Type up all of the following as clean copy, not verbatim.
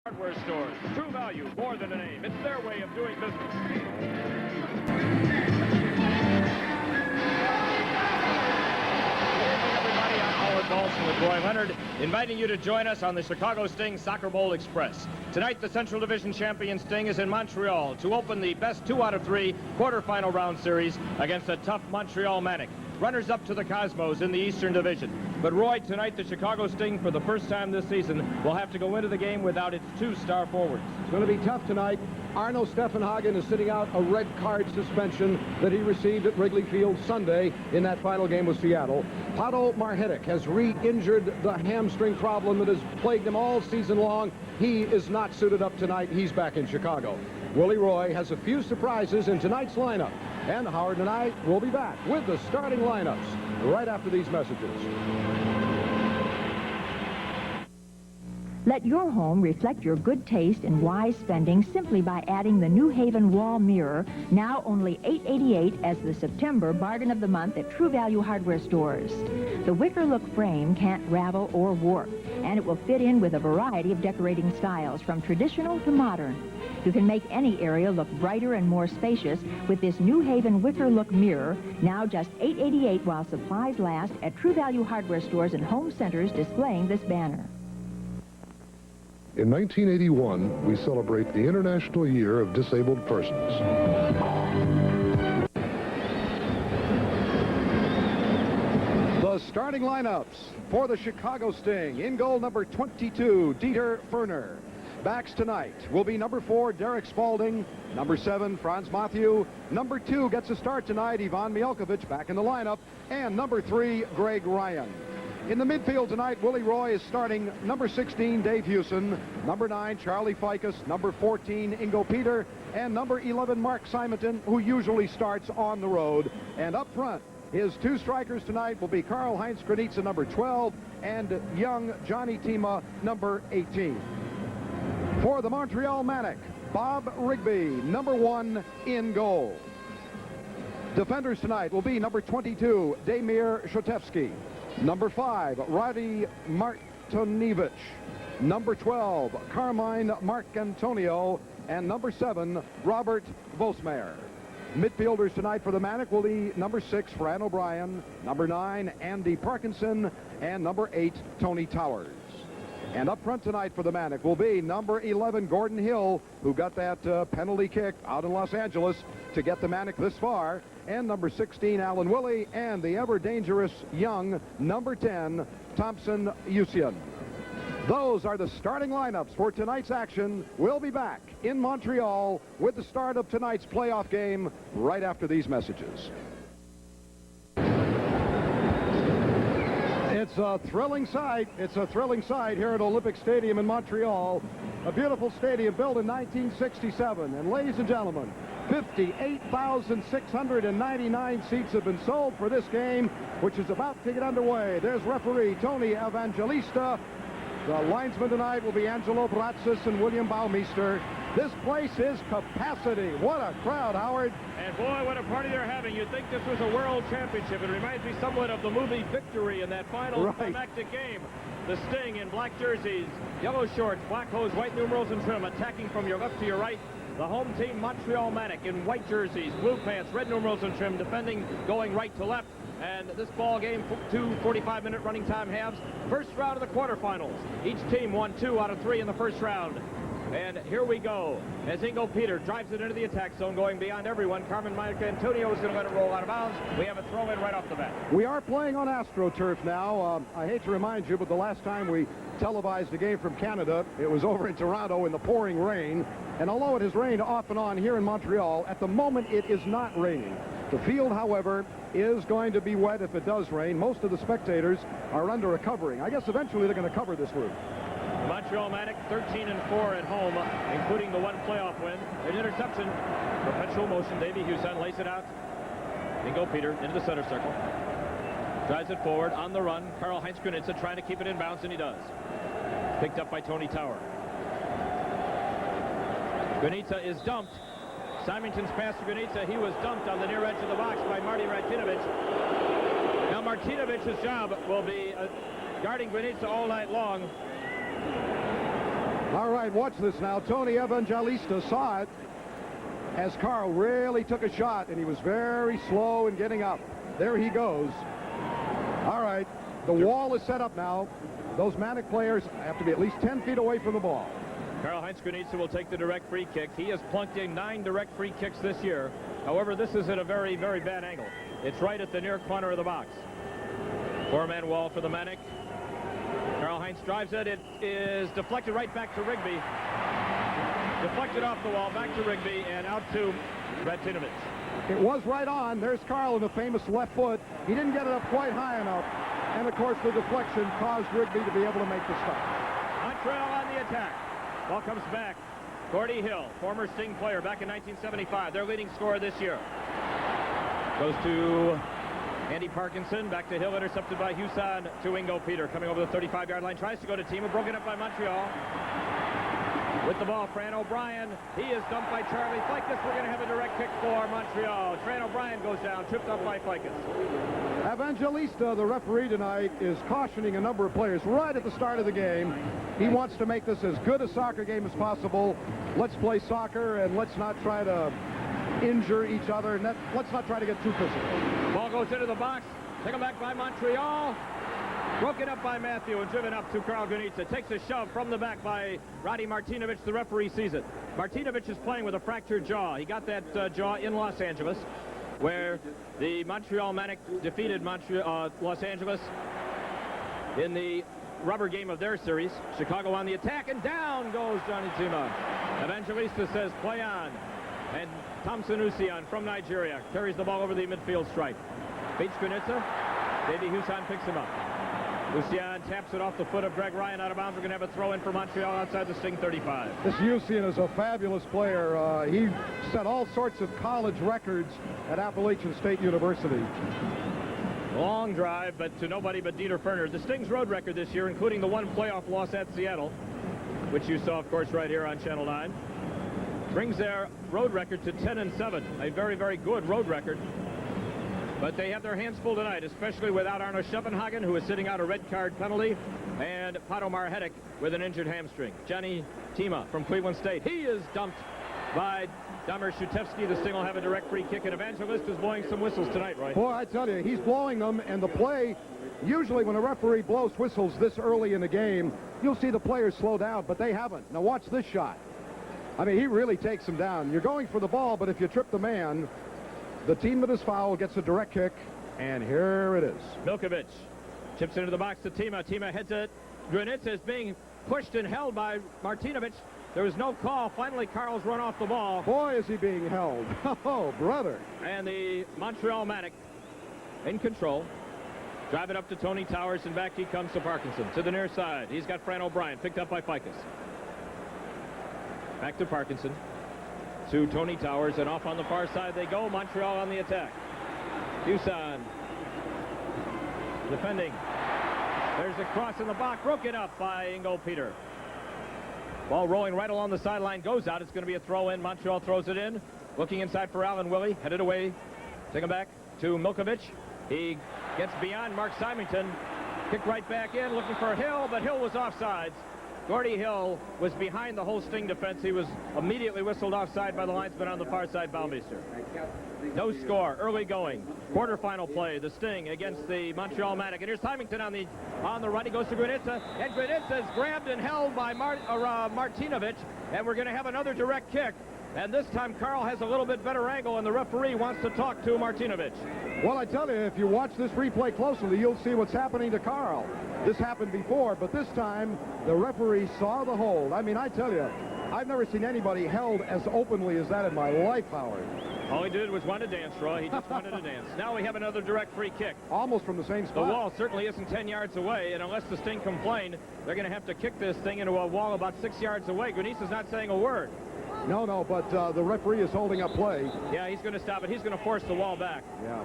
Hardware stores. True value, more than a name. It's their way of doing business. Everybody, I'm Howard Balson with Roy Leonard, inviting you to join us on the Chicago Sting Soccer Bowl Express. Tonight, the Central Division champion Sting is in Montreal to open the best 2 out of 3 quarterfinal round series against a tough Montreal Manic, runners-up to the Cosmos in the Eastern Division. But Roy, tonight the Chicago Sting, for the first time this season, will have to go into the game without its 2 star forwards. It's going to be tough tonight. Arno Steffenhagen is sitting out a red card suspension that he received at Wrigley Field Sunday in that final game with Seattle. Pato Marhetic has re-injured the hamstring problem that has plagued him all season long. He is not suited up tonight. He's back in Chicago. Willie Roy has a few surprises in tonight's lineup. And Howard and I will be back with the starting lineups right after these messages. Let your home reflect your good taste and wise spending simply by adding the New Haven wall mirror, now only $8.88 as the September bargain of the month at True Value hardware stores. The wicker look frame can't ravel or warp, and it will fit in with a variety of decorating styles, from traditional to modern. You can make any area look brighter and more spacious with this New Haven wicker look mirror, now just $8.88 while supplies last at True Value hardware stores and home centers displaying this banner. In 1981, we celebrate the International Year of Disabled Persons. The starting lineups for the Chicago Sting. In goal, number 22, Dieter Ferner. Backs tonight will be number 4, Derek Spalding. Number 7, Franz Matthew. Number 2 gets a start tonight, Ivan Mielkovic back in the lineup. And number 3, Greg Ryan. In the midfield tonight, Willie Roy is starting. Number 16, Dave Hewson. Number 9, Charlie Ficus. Number 14, Ingo Peter. And number 11, Mark Simonton, who usually starts on the road. And up front, his 2 strikers tonight will be Karl-Heinz Granitza, number 12, and young Johnny Tima, number 18. For the Montreal Manic, Bob Rigby, number 1 in goal. Defenders tonight will be number 22, Damir Shotevsky. Number 5, Radi Martinovic. Number 12, Carmine Marcantonio. And number 7, Robert Vosmeyer. Midfielders tonight for the Manic will be number 6, Fran O'Brien. Number 9, Andy Parkinson. And number 8, Tony Towers. And up front tonight for the Manic will be number 11, Gordon Hill, who got that penalty kick out in Los Angeles to get the Manic this far. And number 16, Alan Willie, and the ever-dangerous young number 10, Thompson Yusian. Those are the starting lineups for tonight's action. We'll be back in Montreal with the start of tonight's playoff game right after these messages. It's a thrilling sight. It's a thrilling sight here at Olympic Stadium in Montreal. A beautiful stadium built in 1967. And ladies and gentlemen, 58,699 seats have been sold for this game, which is about to get underway. There's referee Tony Evangelista. The linesmen tonight will be Angelo Bratsis and William Baumeister. This place is capacity. What a crowd, Howard. And boy, what a party they're having. You'd think this was a world championship. It reminds me somewhat of the movie Victory in that final climactic game. The Sting in black jerseys, yellow shorts, black hose, white numerals and trim, attacking from your left to your right. The home team, Montreal Manic, in white jerseys, blue pants, red numerals and trim, defending, going right to left. And this ball game, 2 45-minute running time halves. First round of the quarterfinals. Each team won 2 out of 3 in the first round. And here we go, as Ingo Peter drives it into the attack zone, going beyond everyone. Carmen Marcantonio is going to let it roll out of bounds. We have a throw-in right off the bat. We are playing on AstroTurf now. I hate to remind you, but the last time we televised a game from Canada, it was over in Toronto in the pouring rain. And although it has rained off and on here in Montreal, at the moment it is not raining. The field, however, is going to be wet if it does rain. Most of the spectators are under a covering. I guess eventually they're going to cover this roof. Montreal Manic 13-4 at home, including the 1 playoff win. An interception, perpetual motion. Davey Hewson lays it out. Ingo Peter into the center circle. Drives it forward on the run. Karl-Heinz Granitza trying to keep it in bounds, and he does. Picked up by Tony Tower. Granitza is dumped. Simonton's pass to Granitza. He was dumped on the near edge of the box by Marty Martinovic. Now Martinovic's job will be guarding Granitza all night long. All right, watch this now. Tony Evangelista saw it as Carl really took a shot, and he was very slow in getting up. There he goes. All right, the wall is set up now. Those Manic players have to be at least 10 feet away from the ball. Karl-Heinz Granitza will take the direct free kick. He has plunked in 9 direct free kicks this year. However, this is at a very, very bad angle. It's right at the near corner of the box. 4-man wall for the Manic. Karl-Heinz drives it. It is deflected right back to Rigby. Deflected off the wall, back to Rigby, and out to Martinovic. It was right on. There's Carl in the famous left foot. He didn't get it up quite high enough. And, of course, the deflection caused Rigby to be able to make the stop. Montreal on the attack. Ball comes back. Gordie Hill, former Sting player back in 1975, their leading scorer this year. Goes to Andy Parkinson, back to Hill, intercepted by Huson to Ingo Peter, coming over the 35-yard line, tries to go to Tima, broken up by Montreal. With the ball, Fran O'Brien. He is dumped by Charlie Ficus. We're going to have a direct kick for Montreal. Fran O'Brien goes down, tripped up by Ficus. Evangelista, the referee tonight, is cautioning a number of players right at the start of the game. He wants to make this as good a soccer game as possible. Let's play soccer, and let's not try to injure each other. And let's not try to get too physical. Ball goes into the box. Taken back by Montreal. Broken up by Matthew and driven up to Karl Granitza. Takes a shove from the back by Roddy Martinovic. The referee sees it. Martinovic is playing with a fractured jaw. He got that jaw in Los Angeles, where the Montreal Manic defeated Los Angeles in the rubber game of their series. Chicago on the attack, and down goes Johnny Tima. Evangelista says play on. And Thompson Usian from Nigeria carries the ball over the midfield stripe. Beats Granitza. Davey Huson picks him up. Usian taps it off the foot of Greg Ryan out of bounds. We're going to have a throw in for Montreal outside the Sting 35. This Usian is a fabulous player. He set all sorts of college records at Appalachian State University. Long drive, but to nobody but Dieter Ferner. The Sting's road record this year, including the one playoff loss at Seattle, which you saw, of course, right here on Channel 9, brings their road record to 10-7. A very, very good road record. But they have their hands full tonight, especially without Arno Schevenhagen, who is sitting out a red card penalty, and Pato Marhetic with an injured hamstring. Johnny Tima from Cleveland State. He is dumped by Damir Shutevsky. The Sting will have a direct free kick, and Evangelista is blowing some whistles tonight, Roy. Boy, I tell you, he's blowing them, and the play, usually when a referee blows whistles this early in the game, you'll see the players slow down, but they haven't. Now watch this shot. I mean, he really takes them down. You're going for the ball, but if you trip the man, the team that is fouled gets a direct kick, and here it is. Milkovic chips into the box to Tima. Tima heads it. Granitza is being pushed and held by Martinovic. There was no call. Finally, Carl's run off the ball. Boy, is he being held. Oh, brother. And the Montreal Manic in control. Drive it up to Tony Towers, and back he comes to Parkinson. To the near side. He's got Fran O'Brien, picked up by Ficus. Back to Parkinson. To Tony Towers, and off on the far side they go. Montreal on the attack. Huson defending. There's a cross in the box, broken up by Ingo Peter. Ball rolling right along the sideline, goes out. It's going to be a throw in. Montreal throws it in. Looking inside for Alan Willie, headed away. Take him back to Milkovic. He gets beyond Mark Symington. Kick right back in, looking for Hill, but Hill was offsides. Gordie Hill was behind the whole Sting defense. He was immediately whistled offside by the linesman on the far side, Baumeister. No score, early going. Quarterfinal play, the Sting against the Montreal Manic. And here's Symington on the run. He goes to Granitza, and Granitza is grabbed and held by Martinovic, and we're going to have another direct kick. And this time Carl has a little bit better angle, and the referee wants to talk to Martinovic. Well, I tell you, if you watch this replay closely, you'll see what's happening to Carl. This happened before, but this time the referee saw the hold. I mean, I tell you, I've never seen anybody held as openly as that in my life, Howard. All he did was want to dance, Roy. He just wanted to dance. Now we have another direct free kick. Almost from the same spot. The wall certainly isn't 10 yards away, and unless the Sting complain, they're going to have to kick this thing into a wall about 6 yards away. Granitza's not saying a word. No, but the referee is holding up play. Yeah, he's going to stop it. He's going to force the wall back. Yeah.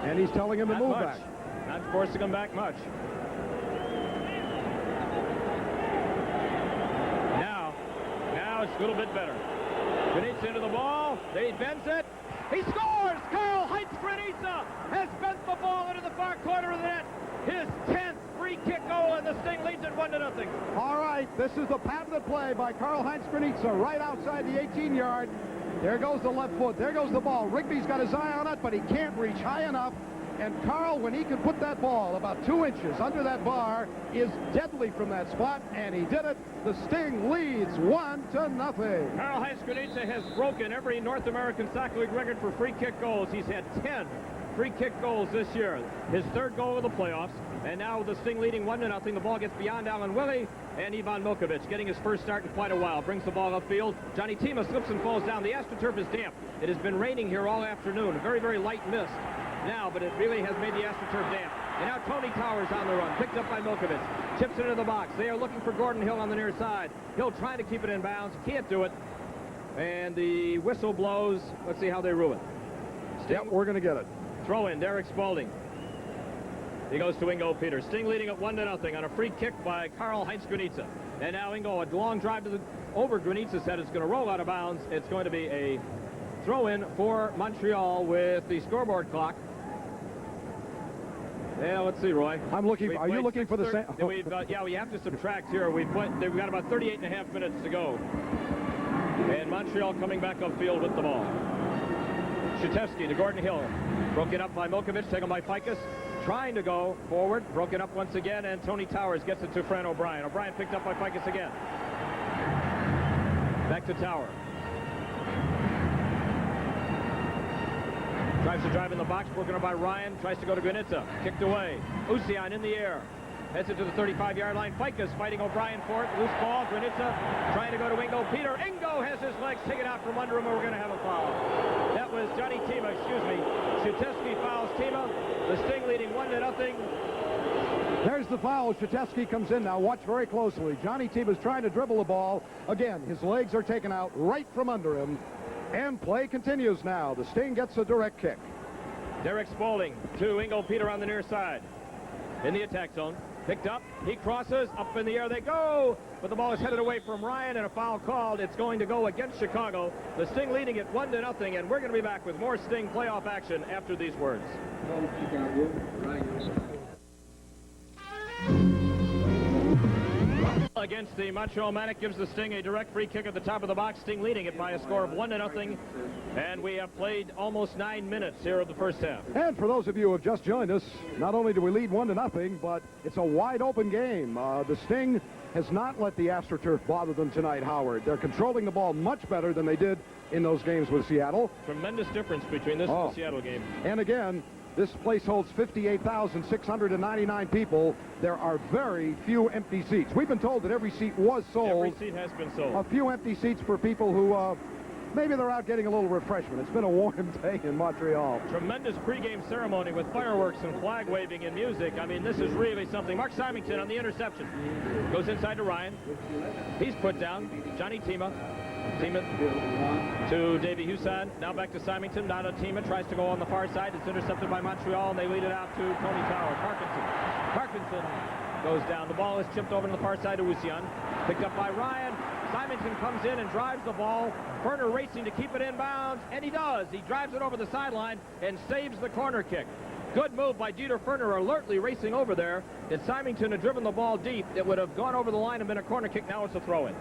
And he's telling him to move back. Not forcing him back much. Now it's a little bit better. Granitza into the ball. He bends it. He scores! Karl-Heinz Granitza has bent the ball into the far corner of the net. His 10th free free kick goal, and the Sting leads it 1-0. All right, this is the patented play by Karl-Heinz Granitza right outside the 18-yard. There goes the left foot. There goes the ball. Rigby's got his eye on it, but he can't reach high enough. And Carl, when he can put that ball about 2 inches under that bar, is deadly from that spot, and he did it. The Sting leads 1-0. Karl-Heinz Granitza has broken every North American Soccer League record for free kick goals. He's had 10 free kick goals this year. His third goal of the playoffs. And now with the Sting leading 1-0, the ball gets beyond Alan Willie, and Ivan Milkovic getting his first start in quite a while. Brings the ball upfield. Johnny Tima slips and falls down. The AstroTurf is damp. It has been raining here all afternoon. A very, very light mist now, but it really has made the AstroTurf damp. And now Tony Towers on the run, picked up by Milkovic. Chips it into the box. They are looking for Gordon Hill on the near side. Hill trying to keep it in bounds. Can't do it. And the whistle blows. Let's see how they rule it. Yep, we're going to get it. Throw in, Derek Spalding. He goes to Ingo Peter. Sting leading at 1-0 on a free kick by Karl-Heinz Granitza. And now Ingo, a long drive to the over Granitza's head. It's going to roll out of bounds. It's going to be a throw-in for Montreal with the scoreboard clock. Yeah, let's see, Roy. I'm looking. Are you looking for the same? Yeah, we have to subtract here. We've got about 38.5 minutes to go. And Montreal coming back upfield with the ball. Shatevsky to Gordon Hill. Broken up by Milkovic, taken by Ficus. Trying to go forward, broken up once again, and Tony Towers gets it to Fran O'Brien. O'Brien picked up by Ficus again. Back to Tower. Tries to drive in the box, broken up by Ryan. Tries to go to Granitza. Kicked away. Usian in the air. Heads it to the 35-yard line. Ficus fighting O'Brien for it. Loose ball. Granitza trying to go to Ingo Peter. Ingo has his legs taken out from under him, and we're going to have a foul. That was Johnny Tima, excuse me. Shatevsky fouls Tima. The Sting leading 1-0. There's the foul. Shatevsky comes in now. Watch very closely. Johnny Tima's trying to dribble the ball. Again, his legs are taken out right from under him. And play continues now. The Sting gets a direct kick. Derek Spalding to Ingo Peter on the near side. In the attack zone. Picked up. He crosses. Up in the air they go. But the ball is headed away from Ryan, and a foul called. It's going to go against Chicago. The Sting leading it 1-0, and we're going to be back with more Sting playoff action after these words. Against the Montreal Manic gives the Sting a direct free kick at the top of the box. Sting leading it by a score of 1-0, and we have played almost 9 minutes here of the first half. And for those of you who have just joined us, not only do we lead 1-0, but it's a wide open game. The Sting has not let the AstroTurf bother them tonight, Howard. They're controlling the ball much better than they did in those games with Seattle. Tremendous difference between this and the Seattle game. And again, this place holds 58,699 people. There are very few empty seats. We've been told that every seat was sold. Every seat has been sold. A few empty seats for people who maybe they're out getting a little refreshment. It's been a warm day in Montreal. Tremendous pregame ceremony with fireworks and flag waving and music. I mean, this is really something. Mark Symington on the interception. Goes inside to Ryan. He's put down. Johnny Tima. Tima to Davey Husan. Now back to Symington. Now to Tima. Tries to go on the far side. It's intercepted by Montreal, and they lead it out to Tony Towers. Parkinson goes down. The ball is chipped over to the far side to Usian. Picked up by Ryan. Symington comes in and drives the ball. Ferner racing to keep it in bounds, and he does. He drives it over the sideline and saves the corner kick. Good move by Dieter Ferner, alertly racing over there. If Symington had driven the ball deep, it would have gone over the line and been a corner kick. Now it's a throw-in.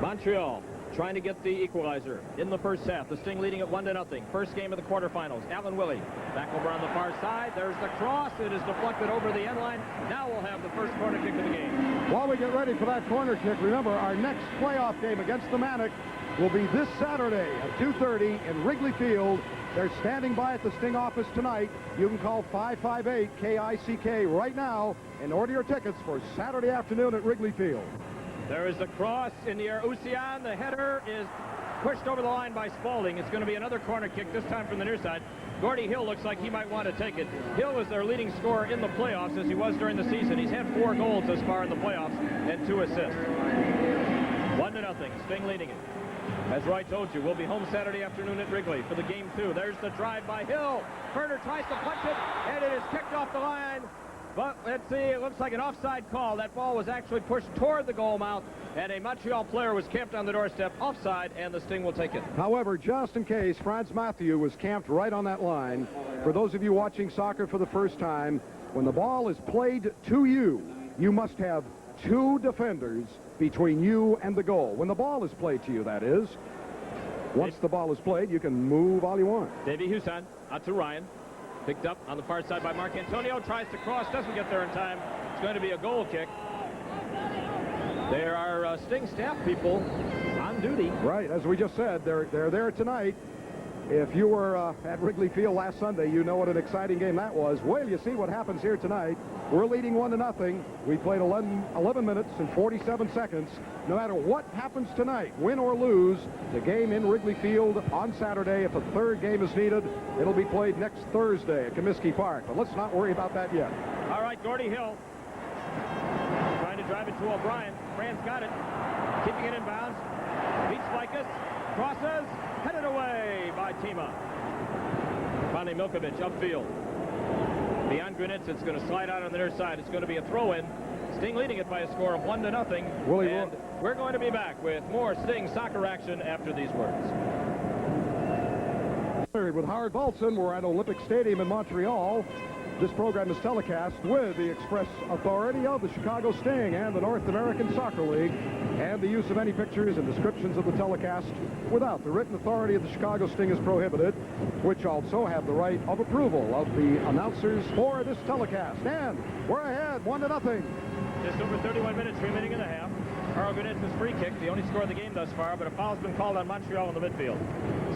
Montreal trying to get the equalizer in the first half. The Sting leading at 1-0. First game of the quarterfinals. Alan Willie back over on the far side. There's the cross. It is deflected over the end line. Now we'll have the first corner kick of the game. While we get ready for that corner kick, remember our next playoff game against the Manic will be this Saturday at 2:30 in Wrigley Field. They're standing by at the Sting office tonight. You can call 558-KICK right now and order your tickets for Saturday afternoon at Wrigley Field. There is the cross in the air. Usian, the header, is pushed over the line by Spalding. It's going to be another corner kick, this time from the near side. Gordy Hill looks like he might want to take it. Hill is their leading scorer in the playoffs, as he was during the season. He's had 4 goals thus far in the playoffs and 2 assists. 1-0. Sting leading it. As Roy told you, we'll be home Saturday afternoon at Wrigley for the game 2. There's the drive by Hill. Ferner tries to punch it, and it is kicked off the line. But let's see, it looks like an offside call. That ball was actually pushed toward the goal mouth, and a Montreal player was camped on the doorstep offside, and the Sting will take it. However, just in case, Franz Mathieu was camped right on that line. For those of you watching soccer for the first time, when the ball is played to you, you must have 2 defenders between you and the goal. When the ball is played to you, that is. Once the ball is played, you can move all you want. Davey Huson out to Ryan. Picked up on the far side by Mark Antonio. Tries to cross. Doesn't get there in time. It's going to be a goal kick. There are Sting staff people on duty. Right, as we just said, they're there tonight. If you were at Wrigley Field last Sunday, you know what an exciting game that was. Well, you see what happens here tonight. We're leading 1-0. We played 11 minutes and 47 seconds. No matter what happens tonight, win or lose, the game in Wrigley Field on Saturday, if a 3rd game is needed, it'll be played next Thursday at Comiskey Park. But let's not worry about that yet. All right, Gordy Hill trying to drive it to O'Brien. Fran's got it. Keeping it in bounds. Beats Vikas. Crosses. Headed away by Tima. Finally, Milkovic upfield. Beyond Granitz, it's going to slide out on the near side. It's going to be a throw-in. Sting leading it by a score of 1-0. And we're going to be back with more Sting soccer action after these words. With Howard Bolson, we're at Olympic Stadium in Montreal. This program is telecast with the express authority of the Chicago Sting and the North American Soccer League, and the use of any pictures and descriptions of the telecast without the written authority of the Chicago Sting is prohibited, which also have the right of approval of the announcers for this telecast. And we're ahead, 1-0. Just over 31 minutes remaining in the half. Carl Gunitz's free kick, the only score of the game thus far, but a foul's been called on Montreal in the midfield.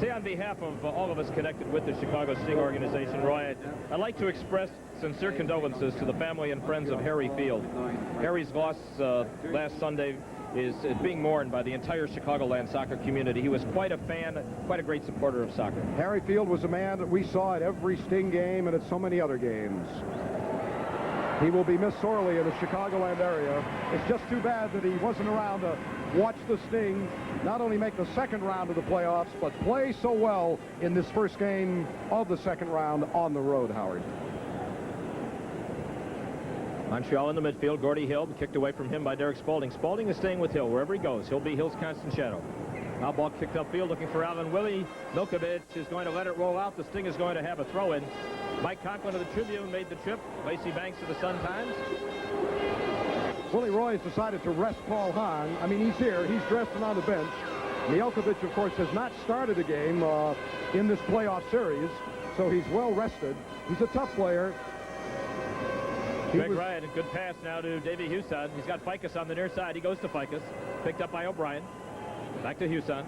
See, on behalf of all of us connected with the Chicago Sting organization, Roy, I'd like to express sincere condolences to the family and friends of Harry Field. Harry's loss last Sunday is being mourned by the entire Chicagoland soccer community. He was quite a fan, quite a great supporter of soccer. Harry Field was a man that we saw at every Sting game and at so many other games. He will be missed sorely in the Chicagoland area. It's just too bad that he wasn't around to watch the Sting not only make the 2nd round of the playoffs, but play so well in this first game of the 2nd round on the road, Howard. Montreal in the midfield. Gordy Hill kicked away from him by Derek Spaulding. Spaulding is staying with Hill wherever he goes. He'll be Hill's constant shadow. Now ball kicked upfield looking for Alvin Willie. Milkovic is going to let it roll out. The Sting is going to have a throw-in. Mike Conklin of the Tribune made the trip. Lacey Banks of the Sun-Times. Willie Roy has decided to rest Paul Hahn. I mean, he's here. He's dressed and on the bench. Mielkovic, of course, has not started a game in this playoff series, so he's well rested. He's a tough player. Greg Ryan, a good pass now to Davey Huson. He's got Ficus on the near side. He goes to Ficus. Picked up by O'Brien. Back to Huson.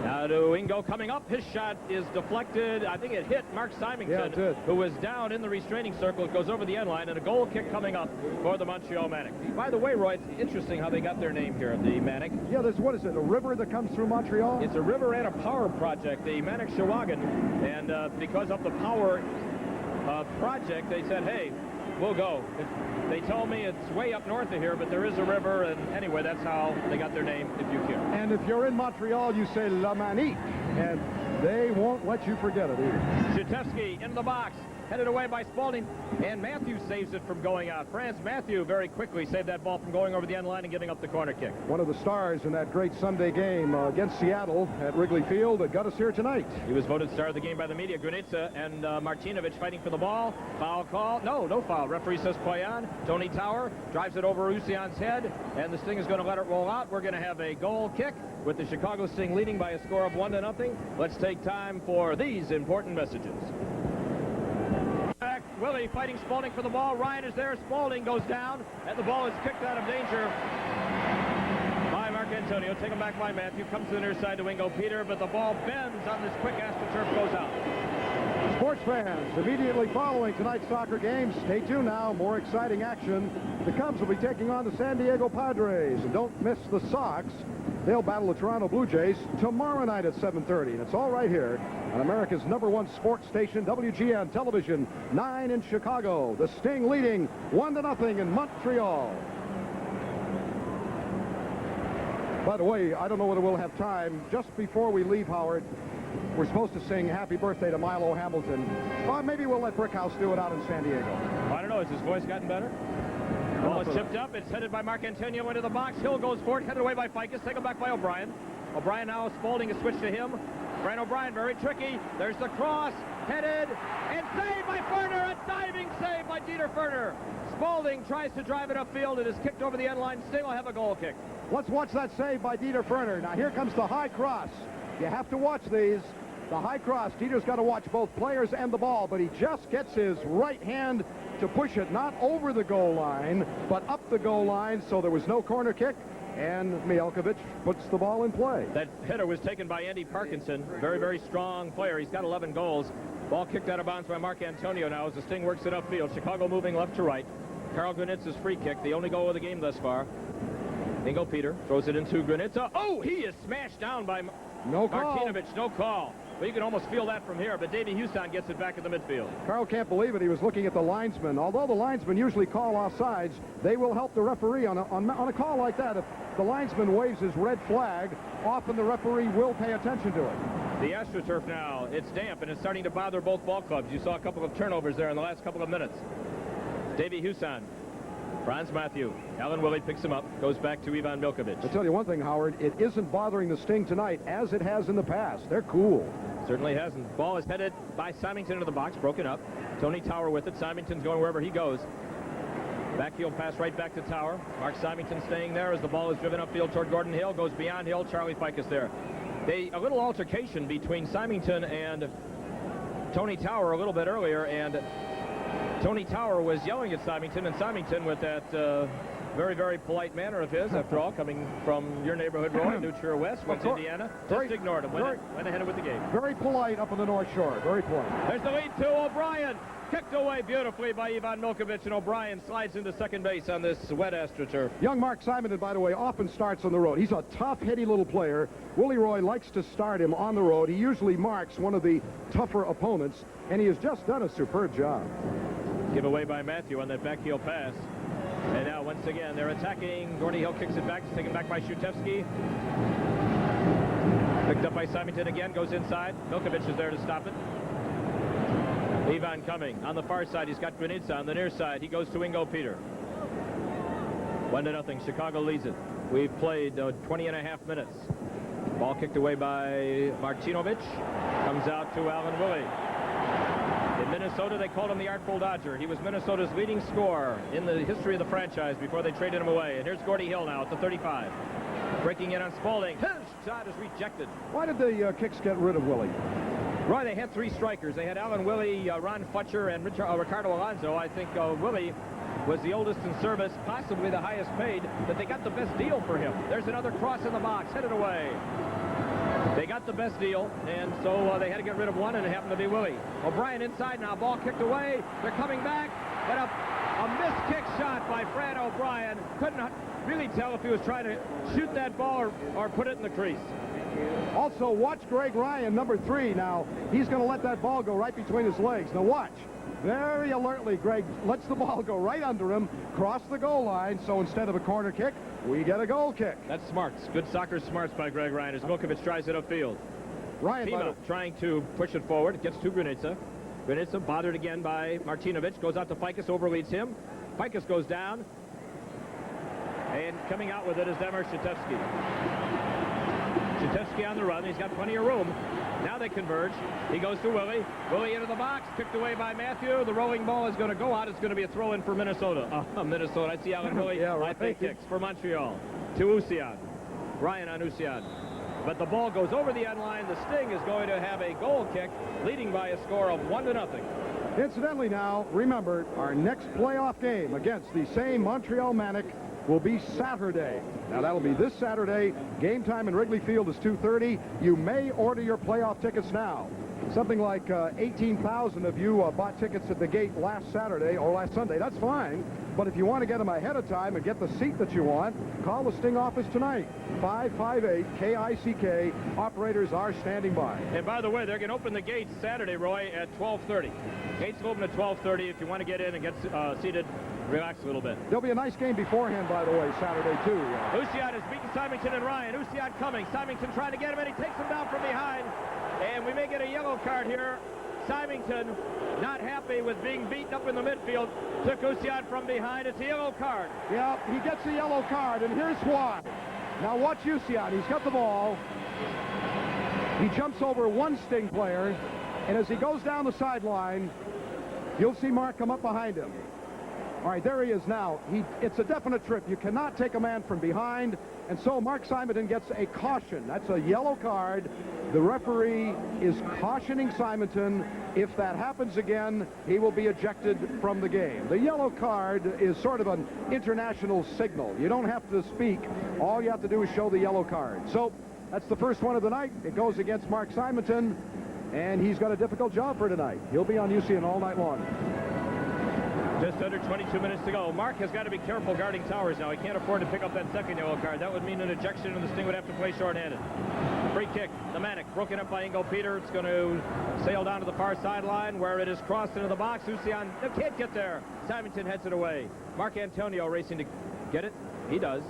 Now to Ingo coming up. His shot is deflected. I think it hit Mark Symington, who was down in the restraining circle. It goes over the end line, and a goal kick coming up for the Montreal Manic. By the way, Roy, it's interesting how they got their name here, the Manic. Yeah, there's, what is it, a river that comes through Montreal? It's a river and a power project, the Manic Shawagin. And because of the power project, they said, hey, we'll go. They told me it's way up north of here, but there is a river, and anyway, that's how they got their name, if you care. And if you're in Montreal, you say La Manique, and they won't let you forget it either. Shatevsky in the box, headed away by Spaulding, and Matthew saves it from going out. France Matthew very quickly saved that ball from going over the end line and giving up the corner kick. One of the stars in that great Sunday game against Seattle at Wrigley Field that got us here tonight. He was voted star of the game by the media. Granitza and Martinovic fighting for the ball. Foul call. No foul. Referee says play on. Tony Tower drives it over Usion's head, and the Sting is going to let it roll out. We're going to have a goal kick with the Chicago Sting leading by a score of 1-0. Let's take time for these important messages. Back, Willie fighting Spaulding for the ball. Ryan is there. Spaulding goes down, and the ball is kicked out of danger by Mark Antonio. Taken back by Matthew. Comes to the near side to Ingo Peter, but the ball bends on this quick AstroTurf, goes out. Sports fans, immediately following tonight's soccer game, stay tuned now. More exciting action. The Cubs will be taking on the San Diego Padres. And don't miss the Sox. They'll battle the Toronto Blue Jays tomorrow night at 7:30. And it's all right here on America's #1 sports station, WGN Television 9 in Chicago. The Sting leading 1-0 in Montreal. By the way, I don't know whether we'll have time. Just before we leave, Howard, we're supposed to sing happy birthday to Milo Hamilton. Well, maybe we'll let Brickhouse do it out in San Diego. I don't know. Has his voice gotten better? Ball is chipped up. It's headed by Mark Antonio into the box. Hill goes for it. Headed away by Ficus. Taken back by O'Brien. O'Brien now. Spaulding is switched to him. Fran O'Brien, very tricky. There's the cross, headed, and saved by Ferner. A diving save by Dieter Ferner. Spaulding tries to drive it upfield. It is kicked over the end line. Sting will have a goal kick. Let's watch that save by Dieter Ferner. Now here comes the high cross. You have to watch these. The high cross, Dieter's got to watch both players and the ball, but he just gets his right hand to push it, not over the goal line, but up the goal line, so there was no corner kick, and Mielkovic puts the ball in play. That header was taken by Andy Parkinson. Very, very strong player. He's got 11 goals. Ball kicked out of bounds by Mark Antonio now as the Sting works it upfield. Chicago moving left to right. Carl Granitz's free kick, the only goal of the game thus far. Ingo Peter throws it into Granitza. Oh, he is smashed down by Martinovic. No call. Well, you can almost feel that from here, but Davey Houston gets it back in the midfield. Carl can't believe it. He was looking at the linesman. Although the linesmen usually call offsides, they will help the referee on a call like that. If the linesman waves his red flag, often the referee will pay attention to it. The AstroTurf now, it's damp, and it's starting to bother both ball clubs. You saw a couple of turnovers there in the last couple of minutes. Davey Houston, Franz Matthew, Alan Willie picks him up, goes back to Ivan Milkovic. I'll tell you one thing, Howard, it isn't bothering the Sting tonight as it has in the past. They're cool. Certainly hasn't. Ball is headed by Symington into the box, broken up. Tony Tower with it. Symington's going wherever he goes. Backheel pass right back to Tower. Mark Symington staying there as the ball is driven upfield toward Gordon Hill. Goes beyond Hill. Charlie Ficus there. A little altercation between Symington and Tony Tower a little bit earlier, and Tony Tower was yelling at Symington, and Symington with that very, very polite manner of his, after all, coming from your neighborhood, Roy, New Trier West, West Indiana, just ignored him, went ahead with the game. Very polite up on the North Shore, very polite. There's the lead to O'Brien. Kicked away beautifully by Ivan Milkovic, and O'Brien slides into second base on this wet AstroTurf. Young Mark Symington, by the way, often starts on the road. He's a tough, heady little player. Willie Roy likes to start him on the road. He usually marks one of the tougher opponents, and he has just done a superb job. Give away by Matthew on that backheel pass. And now, once again, they're attacking. Gordie Hill kicks it back. It's taken back by Shutevsky. Picked up by Symington again. Goes inside. Milkovic is there to stop it. Ivan coming. On the far side, he's got Granitza. On the near side, he goes to Ingo Peter. 1-0. Chicago leads it. We've played 20 and a half minutes. Ball kicked away by Martinovic. Comes out to Alan Willie. In Minnesota, they called him the Artful Dodger. He was Minnesota's leading scorer in the history of the franchise before they traded him away. And here's Gordie Hill now at the 35. Breaking in on Spaulding. His shot is rejected. Why did the Kicks get rid of Willie? Roy, they had three strikers. They had Alan Willie, Ron Futcher, and Ricardo Alonso. I think Willie was the oldest in service, possibly the highest paid, but they got the best deal for him. There's another cross in the box, headed away. They got the best deal, and so they had to get rid of one, and it happened to be Willie. O'Brien inside now, ball kicked away. They're coming back, but a missed kick shot by Fran O'Brien. Couldn't really tell if he was trying to shoot that ball or put it in the crease. Also, watch Greg Ryan, number 3. Now, he's going to let that ball go right between his legs. Now, watch. Very alertly, Greg lets the ball go right under him, cross the goal line, so instead of a corner kick, we get a goal kick. That's smarts. Good soccer smarts by Greg Ryan as Milkovic tries it upfield. Ryan Pima trying to push it forward. It gets to Granitza. Granitza bothered again by Martinovic. Goes out to Ficus, overleads him. Ficus goes down. And coming out with it is Demir Shutevsky. Shutevsky on the run. He's got plenty of room. Now they converge. He goes to Willie. Willie into the box. Kicked away by Matthew. The rolling ball is going to go out. It's going to be a throw-in for Minnesota. Minnesota. I see Alan Willie. Yeah, right. I think kicks for Montreal. To Usian. Ryan on Usian. But the ball goes over the end line. The Sting is going to have a goal kick, leading by a score of 1-0. Incidentally now, remember, our next playoff game against the same Montreal Manic will be Saturday. Now, that'll be this Saturday. Game time in Wrigley Field is 2:30. You may order your playoff tickets now. Something like 18,000 of you bought tickets at the gate last Saturday or last Sunday. That's fine. But if you want to get them ahead of time and get the seat that you want, call the Sting office tonight. 558-KICK. Operators are standing by. And by the way, they're going to open the gates Saturday, Roy, at 12:30. Gates will open at 12:30 if you want to get in and get seated. Relax a little bit. There'll be a nice game beforehand, by the way, Saturday, too. Usian has beaten Symington and Ryan. Usian coming. Symington trying to get him, and he takes him down from behind. And we may get a yellow card here. Symington, not happy with being beaten up in the midfield, took Usian from behind. It's a yellow card. Yeah, he gets a yellow card, and here's why. Now watch Usian. He's got the ball. He jumps over one Sting player, and as he goes down the sideline, you'll see Mark come up behind him. All right, there he is now. It's a definite trip. You cannot take a man from behind, and so Mark Simonton gets a caution. That's a yellow card. The referee is cautioning Simonton. If that happens again, he will be ejected from the game. The yellow card is sort of an international signal. You don't have to speak. All you have to do is show the yellow card. So that's the first one of the night. It goes against Mark Simonton, and he's got a difficult job for tonight. He'll be on UCN all night long. Just under 22 minutes to go. Mark has got to be careful guarding Towers now. He can't afford to pick up that second yellow card. That would mean an ejection, and the Sting would have to play shorthanded. Free kick. The Manic broken up by Ingo Peter. It's going to sail down to the far sideline where it is crossed into the box. Lucian can't get there. Simonton heads it away. Mark Antonio racing to get it. He does.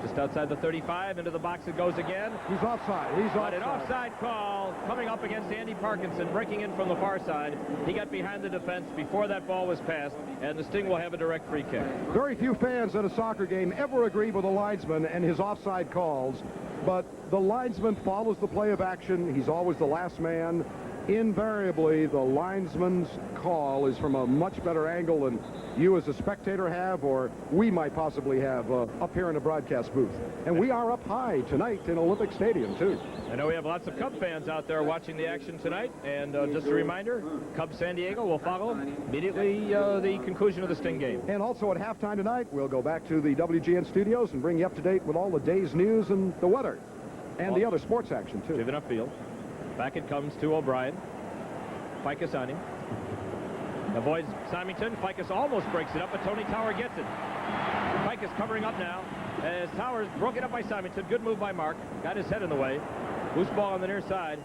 Just outside the 35, into the box it goes again. He's offside. He's offside. But an offside call coming up against Andy Parkinson, breaking in from the far side. He got behind the defense before that ball was passed, and the Sting will have a direct free kick. Very few fans at a soccer game ever agree with a linesman and his offside calls, but the linesman follows the play of action. He's always the last man. Invariably, the linesman's call is from a much better angle than you as a spectator have, or we might possibly have up here in the broadcast booth. And we are up high tonight in Olympic Stadium, too. I know we have lots of Cub fans out there watching the action tonight, and just a reminder, Cubs San Diego will follow immediately the conclusion of the Sting game. And also at halftime tonight, we'll go back to the WGN studios and bring you up to date with all the day's news and the weather, and the other sports action, too. Driven upfield. Back it comes to O'Brien. Ficus on him. Avoids Simonton. Ficus almost breaks it up, but Tony Tower gets it. Ficus covering up now as Towers broken up by Simonton. Good move by Mark. Got his head in the way. Loose ball on the near side.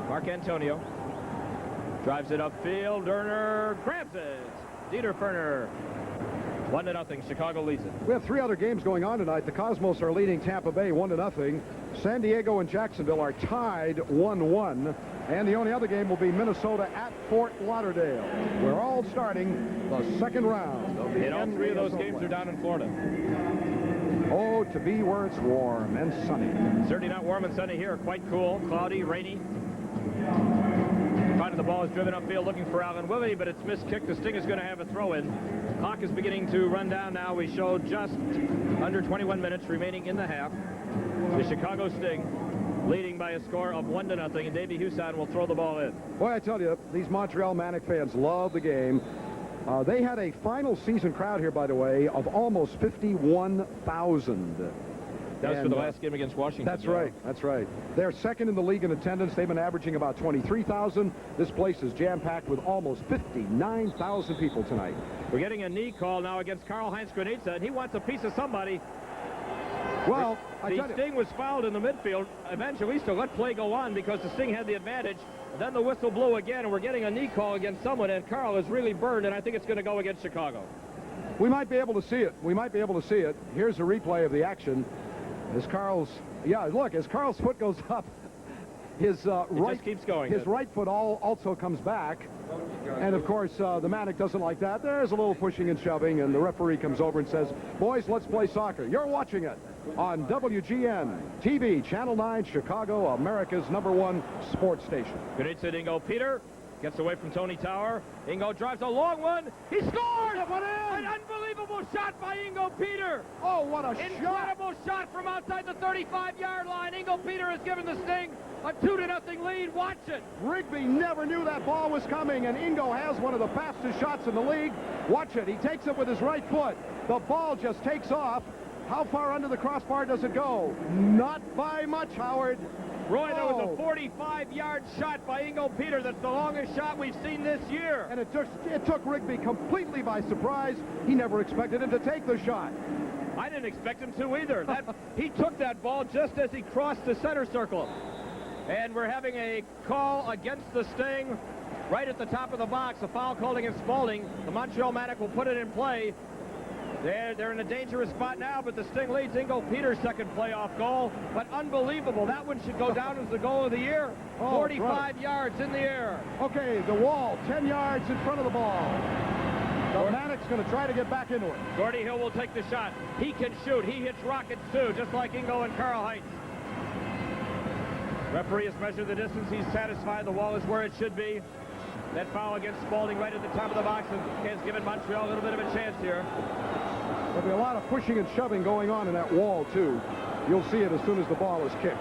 Mark Antonio drives it upfield. Derner grabs it. Dieter Ferner. 1-0. Chicago leads it. We have three other games going on tonight. The Cosmos are leading Tampa Bay 1-0. San Diego and Jacksonville are tied 1-1. And the only other game will be Minnesota at Fort Lauderdale. We're all starting the second round of the And all three of those games are down in Florida. Oh, to be where it's warm and sunny. Certainly not warm and sunny here. Quite cool, cloudy, rainy. Finally, the ball is driven upfield looking for Alvin Willie, but it's miskicked. The Sting is going to have a throw-in. Clock is beginning to run down now. We show just under 21 minutes remaining in the half. The Chicago Sting leading by a score of 1-0, and Davey Huson will throw the ball in. Boy, I tell you, these Montreal Manic fans love the game. They had a final season crowd here, by the way, of almost 51,000. That was for the last game against Washington. That's right. That's right. They're second in the league in attendance. They've been averaging about 23,000. This place is jam-packed with almost 59,000 people tonight. We're getting a knee call now against Karl-Heinz Granitza, and he wants a piece of somebody. Well, the Sting was fouled in the midfield. Evangelista let play go on because the Sting had the advantage. Then the whistle blew again, and we're getting a knee call against someone, and Carl is really burned, and I think it's going to go against Chicago. We might be able to see it. We might be able to see it. Here's a replay of the action. As Carl's foot goes up, his right keeps going. His right foot also comes back. And of course, the Manic doesn't like that. There's a little pushing and shoving, and the referee comes over and says, "Boys, let's play soccer." You're watching it on WGN TV, Channel 9, Chicago, America's #1 sports station. Granitza Ingo Peter gets away from Tony Tower. Ingo drives a long one. He scored! It went in! An unbelievable shot by Ingo Peter. Oh, what a Incredible shot from outside the 35-yard line. Ingo Peter has given the Sting a 2-0 lead. Watch it. Rigby never knew that ball was coming, and Ingo has one of the fastest shots in the league. Watch it. He takes it with his right foot. The ball just takes off. How far under the crossbar does it go? Not by much, Howard. Roy, that was a 45-yard shot by Ingo Peter. That's the longest shot we've seen this year. And it took Rigby completely by surprise. He never expected him to take the shot. I didn't expect him to either. He took that ball just as he crossed the center circle. And we're having a call against the Sting right at the top of the box. A foul called against Spalding. The Montreal Manic will put it in play. They're in a dangerous spot now, but the Sting leads. Ingo Peter's second playoff goal. But unbelievable. That one should go down as the goal of the year. 45 yards in the air. Okay, the wall, 10 yards in front of the ball. The Manic's going to try to get back into it. Gordy Hill will take the shot. He can shoot. He hits rockets, too, just like Ingo and Karl-Heinz. Referee has measured the distance. He's satisfied the wall is where it should be. That foul against Spaulding right at the top of the box has given Montreal a little bit of a chance here. There'll be a lot of pushing and shoving going on in that wall, too. You'll see it as soon as the ball is kicked.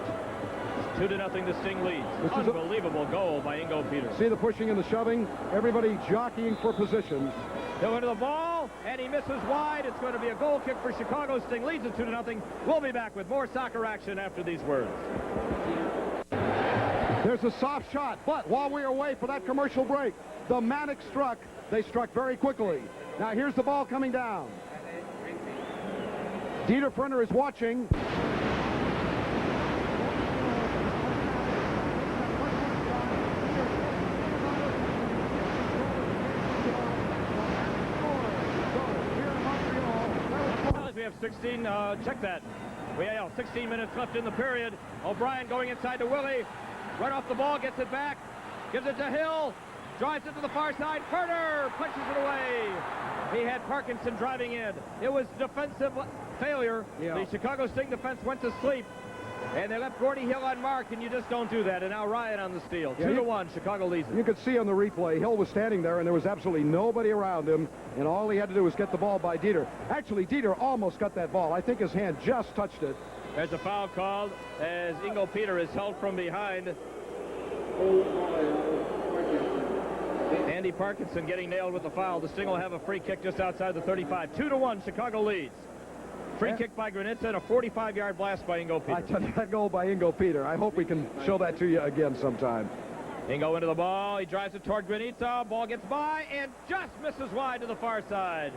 2-0, the Sting leads. Unbelievable goal by Ingo Peter. See the pushing and the shoving? Everybody jockeying for position. He'll into the ball, and he misses wide. It's going to be a goal kick for Chicago. Sting leads it 2-0. We'll be back with more soccer action after these words. There's a soft shot, but while we are away for that commercial break, the Manic struck. They struck very quickly. Now here's the ball coming down. Dieter Ferner is watching. We have 16, check that. We have 16 minutes left in the period. O'Brien going inside to Willie. Right off the ball, gets it back, gives it to Hill, drives it to the far side. Ferner punches it away. He had Parkinson driving in. It was defensive failure. Yeah. The Chicago Sting defense went to sleep, and they left Gordie Hill unmarked, and you just don't do that. And now Ryan on the steal. Yeah, 2-1, Chicago leads it. You could see on the replay, Hill was standing there, and there was absolutely nobody around him, and all he had to do was get the ball by Dieter. Actually, Dieter almost got that ball. I think his hand just touched it. There's a foul called as Ingo Peter is held from behind. Andy Parkinson getting nailed with the foul. The Sting will have a free kick just outside the 35. 2-1, Chicago leads. Free kick by Granitza and a 45-yard blast by Ingo Peter. I tell you, that goal by Ingo Peter. I hope we can show that to you again sometime. Ingo into the ball. He drives it toward Granitza. Ball gets by and just misses wide to the far side.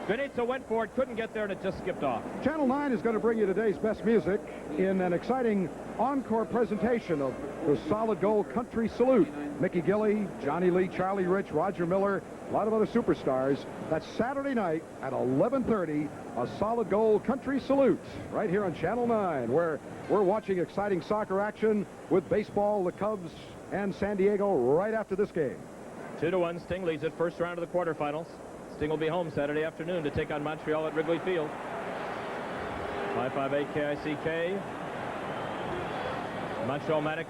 Granitza went for it, couldn't get there, and it just skipped off. Channel 9 is going to bring you today's best music in an exciting encore presentation of the Solid Gold Country Salute. Mickey Gilley, Johnny Lee, Charlie Rich, Roger Miller, a lot of other superstars. That's Saturday night at 11:30, a Solid Gold Country Salute right here on Channel 9, where we're watching exciting soccer action with baseball, the Cubs, and San Diego right after this game. 2-1, Sting leads it, first round of the quarterfinals. Sting will be home Saturday afternoon to take on Montreal at Wrigley Field. 558 KICK. Montreal Manic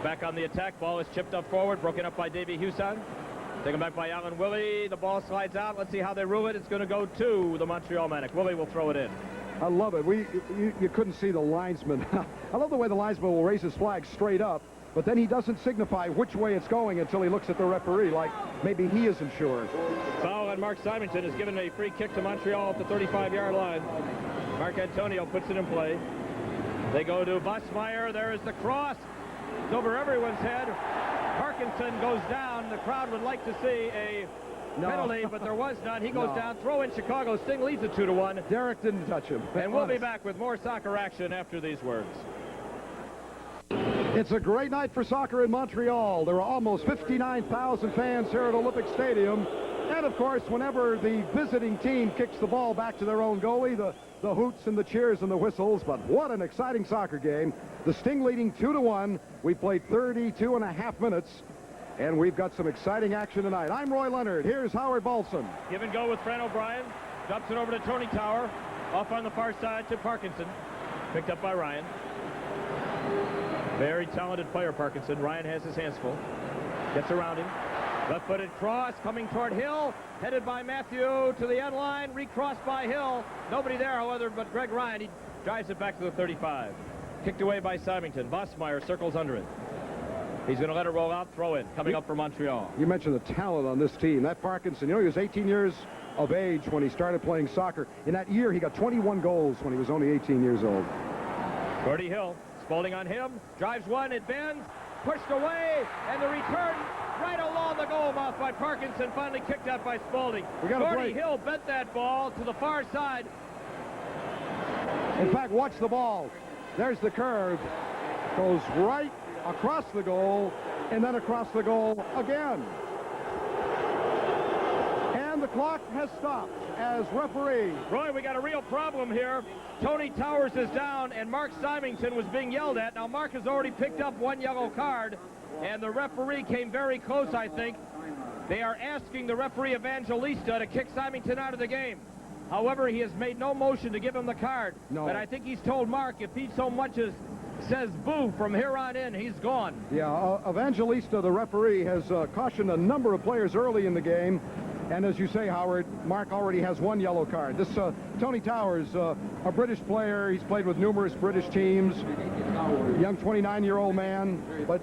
back on the attack. Ball is chipped up forward, broken up by Davey Hewson. Taken back by Alan Willie. The ball slides out. Let's see how they rule it. It's going to go to the Montreal Manic. Willie will throw it in. I love it. You couldn't see the linesman. I love the way the linesman will raise his flag straight up, but then he doesn't signify which way it's going until he looks at the referee, like maybe he isn't sure. Foul on Mark Symington is given a free kick to Montreal at the 35-yard line. Mark Antonio puts it in play. They go to Bossmeyer. There is the cross. It's over everyone's head. Parkinson goes down. The crowd would like to see a penalty, but there was none. He goes down. Throw in Chicago. Sting leads it 2-1. Derek didn't touch him. And we'll be back with more soccer action after these words. It's a great night for soccer in Montreal. There are almost 59,000 fans here at Olympic Stadium. And, of course, whenever the visiting team kicks the ball back to their own goalie, the hoots and the cheers and the whistles. But what an exciting soccer game. The Sting leading 2-1. We played 32 and a half minutes, and we've got some exciting action tonight. I'm Roy Leonard. Here's Howard Balson. Give and go with Fran O'Brien. Dumps it over to Tony Tower. Off on the far side to Parkinson. Picked up by Ryan. Very talented player, Parkinson. Ryan has his hands full. Gets around him. Left-footed cross coming toward Hill. Headed by Matthew to the end line. Recrossed by Hill. Nobody there, however, but Greg Ryan. He drives it back to the 35. Kicked away by Symington. Bossmeyer circles under it. He's going to let it roll out. Throw in. Coming up for Montreal. You mentioned the talent on this team. That Parkinson, you know, he was 18 years of age when he started playing soccer. In that year, he got 21 goals when he was only 18 years old. Gordie Hill. Spaulding on him. Drives one. It bends. Pushed away. And the return right along the goal mouth by Parkinson. Finally kicked out by Spaulding. Gordie Hill bent that ball to the far side. In fact, watch the ball. There's the curve. Goes right across the goal and then across the goal again. And the clock has stopped as referee. Roy, we got a real problem here. Tony Towers is down, and Mark Symington was being yelled at. Now, Mark has already picked up one yellow card, and the referee came very close, I think. They are asking the referee Evangelista to kick Symington out of the game. However, he has made no motion to give him the card. No. But I think he's told Mark if he so much as says boo from here on in. He's gone. Yeah, Evangelista, the referee, has cautioned a number of players early in the game. And as you say, Howard, Mark already has one yellow card. This Tony Towers, a British player. He's played with numerous British teams. Young 29-year-old man. But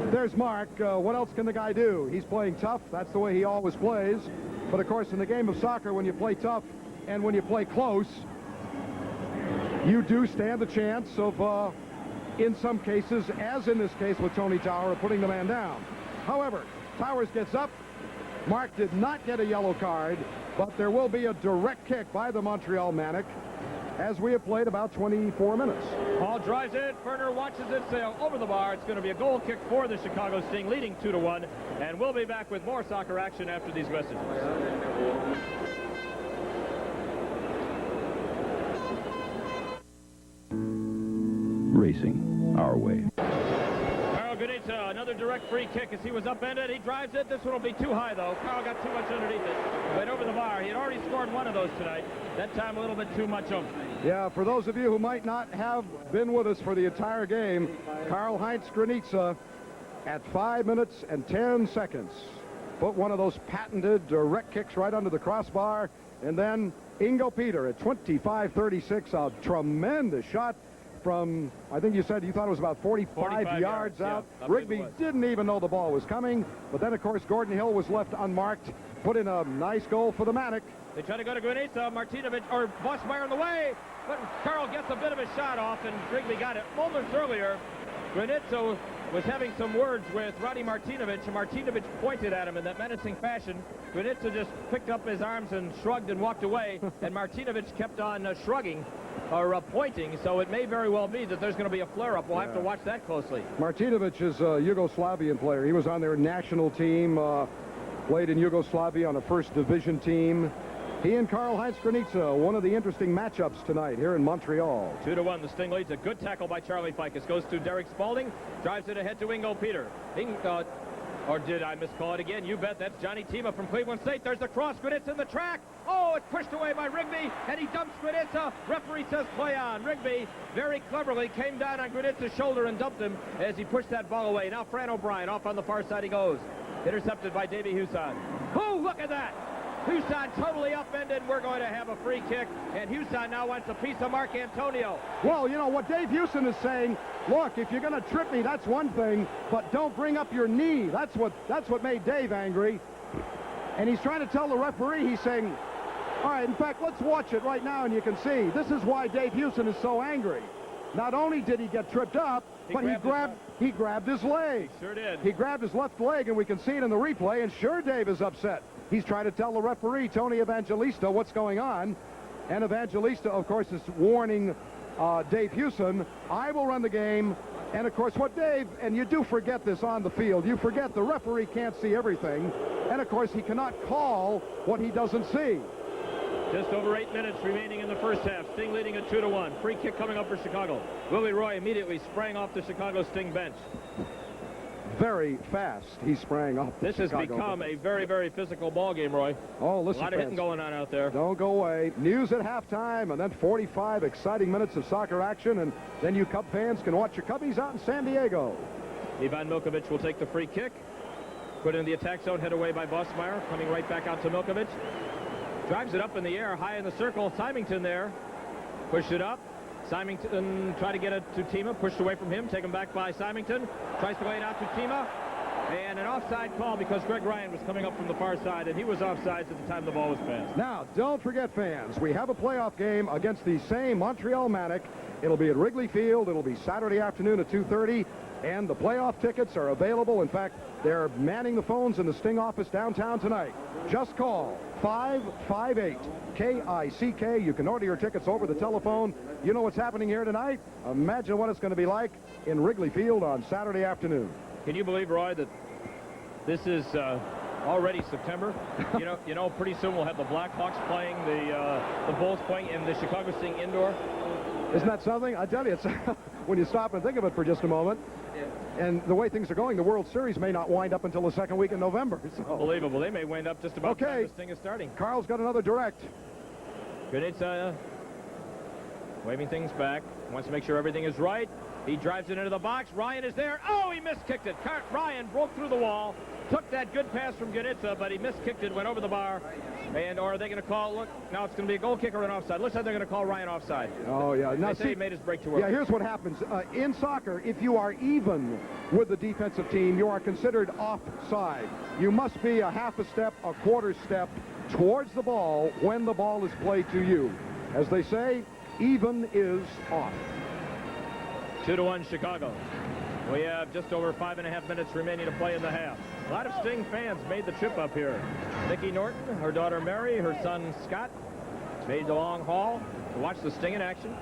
there's Mark. What else can the guy do? He's playing tough. That's the way he always plays. But, of course, in the game of soccer, when you play tough and when you play close, you do stand the chance of, in some cases, as in this case with Tony Towers, putting the man down. However, Towers gets up. Mark did not get a yellow card, but there will be a direct kick by the Montreal Manic as we have played about 24 minutes. Hall drives it. Ferner watches it sail over the bar. It's going to be a goal kick for the Chicago Sting, leading 2-1. And we'll be back with more soccer action after these messages. Racing our way. Another direct free kick as he was upended. He drives it. This one will be too high, though. Carl got too much underneath it. Went over the bar. He had already scored one of those tonight. That time a little bit too much oomph. Yeah, for those of you who might not have been with us for the entire game, Karl-Heinz Granitza at 5 minutes and 10 seconds put one of those patented direct kicks right under the crossbar. And then Ingo Peter at 25-36, a tremendous shot from, I think you said you thought it was about 45 yards out. Yeah, Rigby didn't even know the ball was coming. But then, of course, Gordon Hill was left unmarked. Put in a nice goal for the Manic. They try to go to Granitza. Martinovic, or Boschmeyer in the way. But Carl gets a bit of a shot off, and Rigby got it. Moments earlier, Granitza was having some words with Roddy Martinovic, and Martinovic pointed at him in that menacing fashion. Granitza just picked up his arms and shrugged and walked away, and Martinovic kept on shrugging or pointing, so it may very well be that there's going to be a flare-up. We'll have to watch that closely. Martinovic is a Yugoslavian player. He was on their national team, played in Yugoslavia on a first division team. He and Karl-Heinz Granitza, one of the interesting matchups tonight here in Montreal. 2-1, the Sting leads. A good tackle by Charlie Ficus. Goes to Derek Spalding, drives it ahead to Ingo Peter. Or did I miscall it again? You bet. That's Johnny Tima from Cleveland State. There's the cross. Granitza in the track. Oh, it's pushed away by Rigby, and he dumps Granitza. Referee says play on. Rigby very cleverly came down on Granitza's shoulder and dumped him as he pushed that ball away. Now Fran O'Brien off on the far side he goes. Intercepted by Davey Huson. Oh, look at that. Huson totally upended. We're going to have a free kick, and Huson now wants a piece of Mark Antonio. Well, you know what Dave Huson is saying, look, if you're going to trip me, that's one thing, but don't bring up your knee. That's what made Dave angry. And he's trying to tell the referee, he's saying, all right, in fact, let's watch it right now, and you can see. This is why Dave Huson is so angry. Not only did he get tripped up, but he grabbed his leg. He sure did. He grabbed his left leg, and we can see it in the replay, and sure, Dave is upset. He's trying to tell the referee, Tony Evangelista, what's going on. And Evangelista, of course, is warning Dave Huson, I will run the game. And, of course, what Dave, and you do forget this on the field, you forget the referee can't see everything. And, of course, he cannot call what he doesn't see. Just over 8 minutes remaining in the first half. Sting leading at 2-1. Free kick coming up for Chicago. Willie Roy immediately sprang off the Chicago Sting bench. Very fast, he sprang off the This has become a very, very physical ball game, Roy. Oh, listen, a lot of hitting going on out there. Don't go away. News at halftime, and then 45 exciting minutes of soccer action, and then you Cub fans can watch your Cubbies out in San Diego. Ivan Milkovic will take the free kick. Put in the attack zone, head away by Boschmeyer. Coming right back out to Milkovic. Drives it up in the air, high in the circle. Symington there. Push it up. Symington tried to get it to Tima, pushed away from him, taken back by Symington, tries to lay it out to Tima, and an offside call because Greg Ryan was coming up from the far side, and he was offsides at the time the ball was passed. Now, don't forget, fans, we have a playoff game against the same Montreal Manic. It'll be at Wrigley Field. It'll be Saturday afternoon at 2:30, and the playoff tickets are available. In fact, they're manning the phones in the Sting office downtown tonight. Just call 558-KICK. You can order your tickets over the telephone. You know what's happening here tonight? Imagine what it's going to be like in Wrigley Field on Saturday afternoon. Can you believe, Roy, that this is already September? you know, pretty soon we'll have the Blackhawks playing, the Bulls playing, in the Chicago Sting indoor. Isn't that something? I tell you, it's when you stop and think of it for just a moment. And the way things are going, the World Series may not wind up until the second week in November. So. Unbelievable. They may wind up just about the time this thing is starting. Carl's got another direct. Granitza Waving things back. Wants to make sure everything is right. He drives it into the box. Ryan is there. Oh, he miskicked it. Ryan broke through the wall. Took that good pass from Ganitza, but he miskicked it, went over the bar. And or are they going to call, look, now it's going to be a goal kick or an offside. Looks like they're going to call Ryan offside. Oh, yeah. Now, they say he made his break too early. Yeah, here's what happens. In soccer, if you are even with the defensive team, you are considered offside. You must be a half a step, a quarter step towards the ball when the ball is played to you. As they say, even is off. 2-1 Chicago. We have just over 5.5 minutes remaining to play in the half. A lot of Sting fans made the trip up here. Nikki Norton, her daughter Mary, her son Scott made the long haul to watch the Sting in action.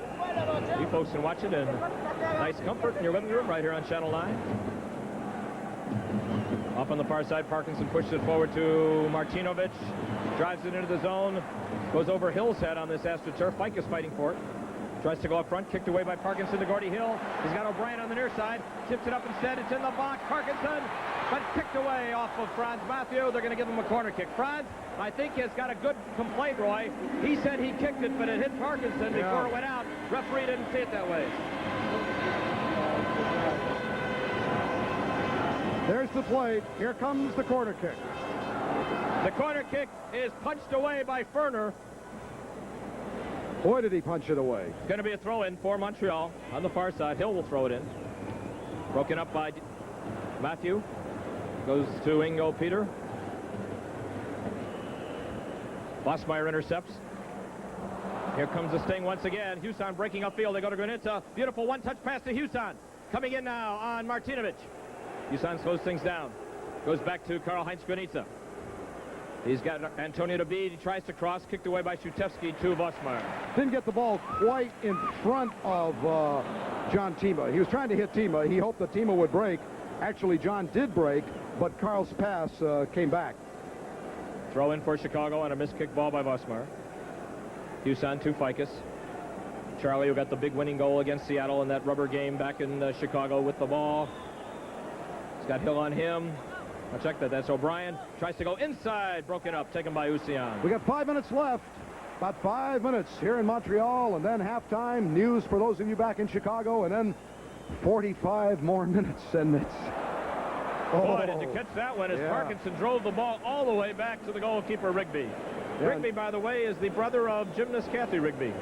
You folks can watch it in nice comfort in your living room right here on Channel 9. Off on the far side, Parkinson pushes it forward to Martinovic. Drives it into the zone. Goes over Hill's head on this AstroTurf. Fike is fighting for it. Tries to go up front, kicked away by Parkinson to Gordy Hill. He's got O'Brien on the near side. Tips it up instead. It's in the box. Parkinson, but kicked away off of Franz Matthew. They're going to give him a corner kick. Franz, I think, has got a good complaint, Roy. He said he kicked it, but it hit Parkinson before it went out. Referee didn't see it that way. There's the play. Here comes the corner kick. The corner kick is punched away by Ferner. Boy, did he punch it away. It's going to be a throw-in for Montreal on the far side. Hill will throw it in. Broken up by Matthew. Goes to Ingo Peter. Bosmeyer intercepts. Here comes the Sting once again. Huson breaking upfield. They go to Granitza. Beautiful one-touch pass to Huson. Coming in now on Martinovic. Huson slows things down. Goes back to Karl-Heinz Granitza. He's got Antonio to beat. He tries to cross, kicked away by Szutewski to Bosmeyer. Didn't get the ball quite in front of John Tima. He was trying to hit Tima. He hoped that Tima would break. Actually, John did break, but Carl's pass came back. Throw in for Chicago on a missed kick ball by Bosmeyer. Huson to Ficus. Charlie, who got the big winning goal against Seattle in that rubber game back in Chicago with the ball. He's got Hill on him. I'll check that. That's O'Brien. Tries to go inside. Broken up. Taken by Usian. We got 5 minutes left. About 5 minutes here in Montreal, and then halftime. News for those of you back in Chicago, and then 45 more minutes. And it's... Boy, did you catch that one as Parkinson drove the ball all the way back to the goalkeeper, Rigby. Yeah. Rigby, by the way, is the brother of gymnast Kathy Rigby.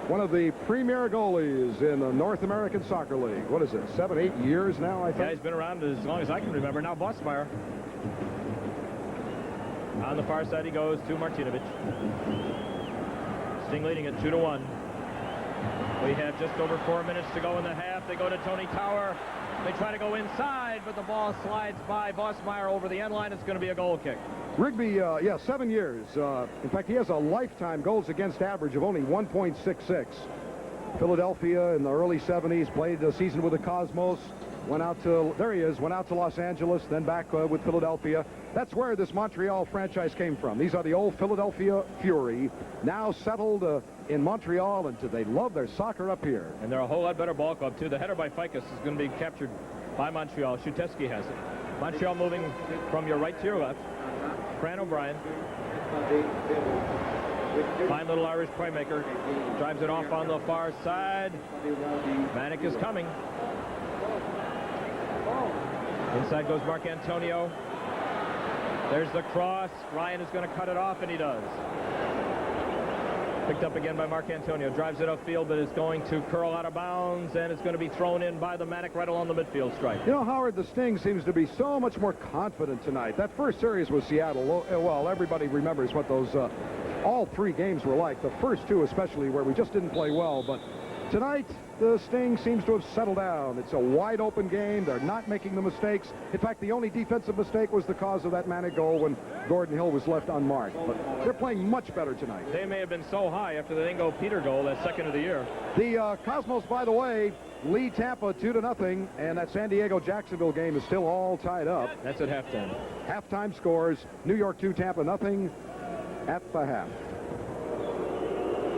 One of the premier goalies in the North American Soccer League. What is it, 7, 8 years now, I think? Yeah, he's been around as long as I can remember. Now Bosmeyer. On the far side he goes to Martinovic. Sting leading at 2-1. We have just over 4 minutes to go in the half. They go to Tony Tower. They try to go inside, but the ball slides by Bosmeyer over the end line. It's going to be a goal kick. Rigby, 7 years. In fact, he has a lifetime goals against average of only 1.66. Philadelphia in the early 70s, played a season with the Cosmos, went out to Los Angeles, then back with Philadelphia. That's where this Montreal franchise came from. These are the old Philadelphia Fury, now settled in Montreal, and they love their soccer up here. And they're a whole lot better ball club, too. The header by Ficus is going to be captured by Montreal. Szutewski has it. Montreal moving from your right to your left. Fran O'Brien. Fine little Irish playmaker. Drives it off on the far side. Manic is coming. Inside goes Mark Antonio. There's the cross. Ryan is going to cut it off, and he does. Picked up again by Mark Antonio. Drives it upfield, but it's going to curl out of bounds, and it's going to be thrown in by the Manic right along the midfield stripe. You know, Howard, the Sting seems to be so much more confident tonight. That first series with Seattle, well, everybody remembers what those all 3 games were like. The first 2 especially, where we just didn't play well. But tonight, the Sting seems to have settled down. It's a wide-open game. They're not making the mistakes. In fact, the only defensive mistake was the cause of that Manic goal when Gordon Hill was left unmarked. But they're playing much better tonight. They may have been so high after the Ingo Peter goal, that second of the year. The Cosmos, by the way, lead Tampa 2-0, and that San Diego-Jacksonville game is still all tied up. That's at halftime. Halftime scores, New York 2, Tampa nothing at the half.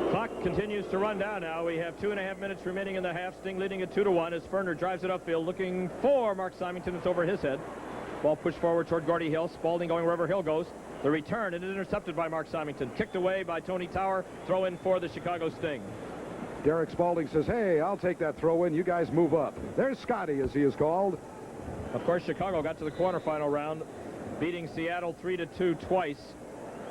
Clock continues to run down now. We have 2.5 minutes remaining in the half. Sting leading at 2-1 as Ferner drives it upfield, looking for Mark Symington. It's over his head. Ball pushed forward toward Gordy Hill. Spalding going wherever Hill goes. The return, it is intercepted by Mark Symington. Kicked away by Tony Tower. Throw in for the Chicago Sting. Derek Spalding says, hey, I'll take that throw in. You guys move up. There's Scotty, as he is called. Of course, Chicago got to the quarterfinal round, beating Seattle 3-2 twice.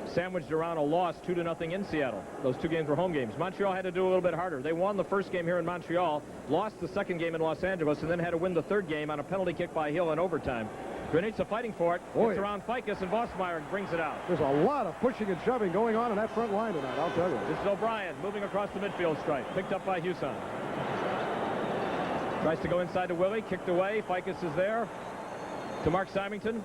Sandwiched around a loss 2-0 in Seattle. Those two games were home games. Montreal had to do a little bit harder. They won the first game here in Montreal, lost the second game in Los Angeles, and then had to win the third game on a penalty kick by Hill in overtime. Grenitza fighting for it. It's around Ficus, and Vossmeyer brings it out. There's a lot of pushing and shoving going on in that front line tonight, I'll tell you. This is O'Brien moving across the midfield stripe. Picked up by Husson. Tries to go inside to Willie. Kicked away. Ficus is there. To Mark Symington.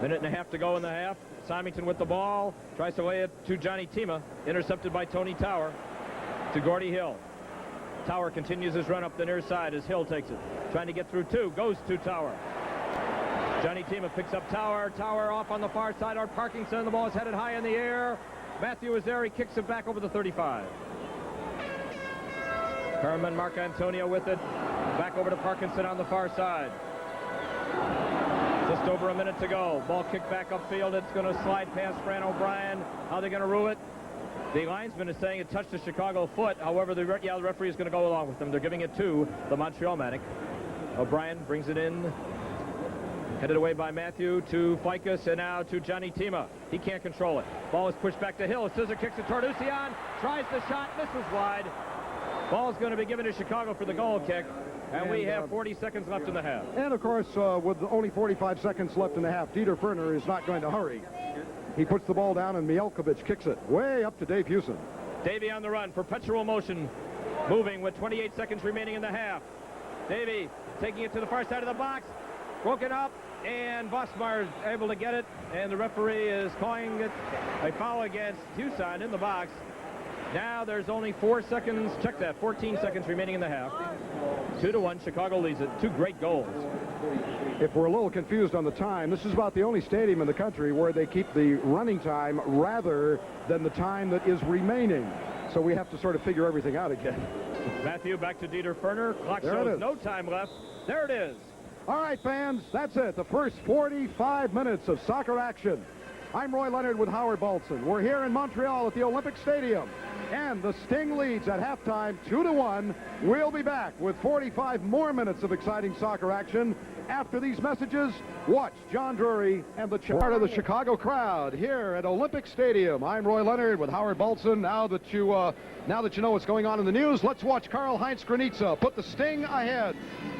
Minute and a half to go in the half. Symington with the ball. Tries to lay it to Johnny Tima. Intercepted by Tony Tower. To Gordie Hill. Tower continues his run up the near side as Hill takes it. Trying to get through two. Goes to Tower. Johnny Tima picks up Tower. Tower off on the far side. Art Parkinson. The ball is headed high in the air. Matthew is there. He kicks it back over the 35. Herman Marcantonio with it. Back over to Parkinson on the far side. Just over a minute to go. Ball kicked back upfield. It's going to slide past Fran O'Brien. How are they going to rule it? The linesman is saying it touched the Chicago foot. However, the referee is going to go along with them. They're giving it to the Montreal Manic. O'Brien brings it in. Headed away by Matthew to Ficus and now to Johnny Tima. He can't control it. Ball is pushed back to Hill. Scissor kicks it toward Ucian. Tries the shot. Misses wide. Ball is going to be given to Chicago for the goal kick. And we have 40 seconds left in the half. And, of course, with only 45 seconds left in the half, Dieter Ferner is not going to hurry. He puts the ball down, and Mielkovic kicks it way up to Dave Hewson. Davey on the run. Perpetual motion. Moving with 28 seconds remaining in the half. Davey taking it to the far side of the box. Broken up, and Vossmeyer is able to get it. And the referee is calling it a foul against Hewson in the box. Now there's only 4 seconds. Check that. 14 seconds remaining in the half. 2-1. Chicago leads it. Two great goals. If we're a little confused on the time, this is about the only stadium in the country where they keep the running time rather than the time that is remaining. So we have to sort of figure everything out again. Matthew back to Dieter Ferner. Clock shows no time left. There it is. All right, fans, that's it. The first 45 minutes of soccer action. I'm Roy Leonard with Howard Balson. We're here in Montreal at the Olympic Stadium. And the Sting leads at halftime 2-1. We'll be back with 45 more minutes of exciting soccer action. After these messages, watch John Drury and the part of the Chicago crowd here at Olympic Stadium. I'm Roy Leonard with Howard Balson. Now that you know what's going on in the news, let's watch Karl-Heinz Grenitza put the Sting ahead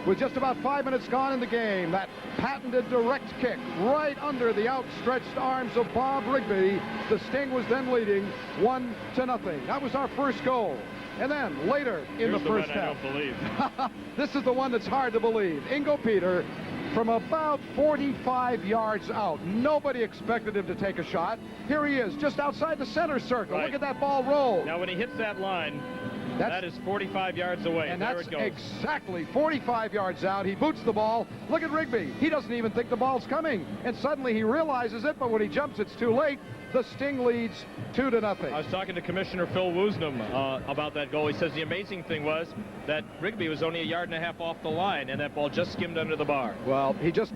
with just about 5 minutes gone in the game. That patented direct kick right under the outstretched arms of Bob Rigby. The Sting was then leading 1-0. That was our first goal. And then later in the first half. I don't believe. This is the one that's hard to believe. Ingo Peter from about 45 yards out. Nobody expected him to take a shot. Here he is, just outside the center circle. Right. Look at that ball roll. Now, when he hits that line, that is 45 yards away. And there that's it goes. Exactly 45 yards out. He boots the ball. Look at Rigby. He doesn't even think the ball's coming. And suddenly he realizes it, but when he jumps, it's too late. The Sting leads 2-0. I was talking to Commissioner Phil Woosnam about that goal. He says the amazing thing was that Rigby was only 1.5 yards off the line, and that ball just skimmed under the bar. Well, he just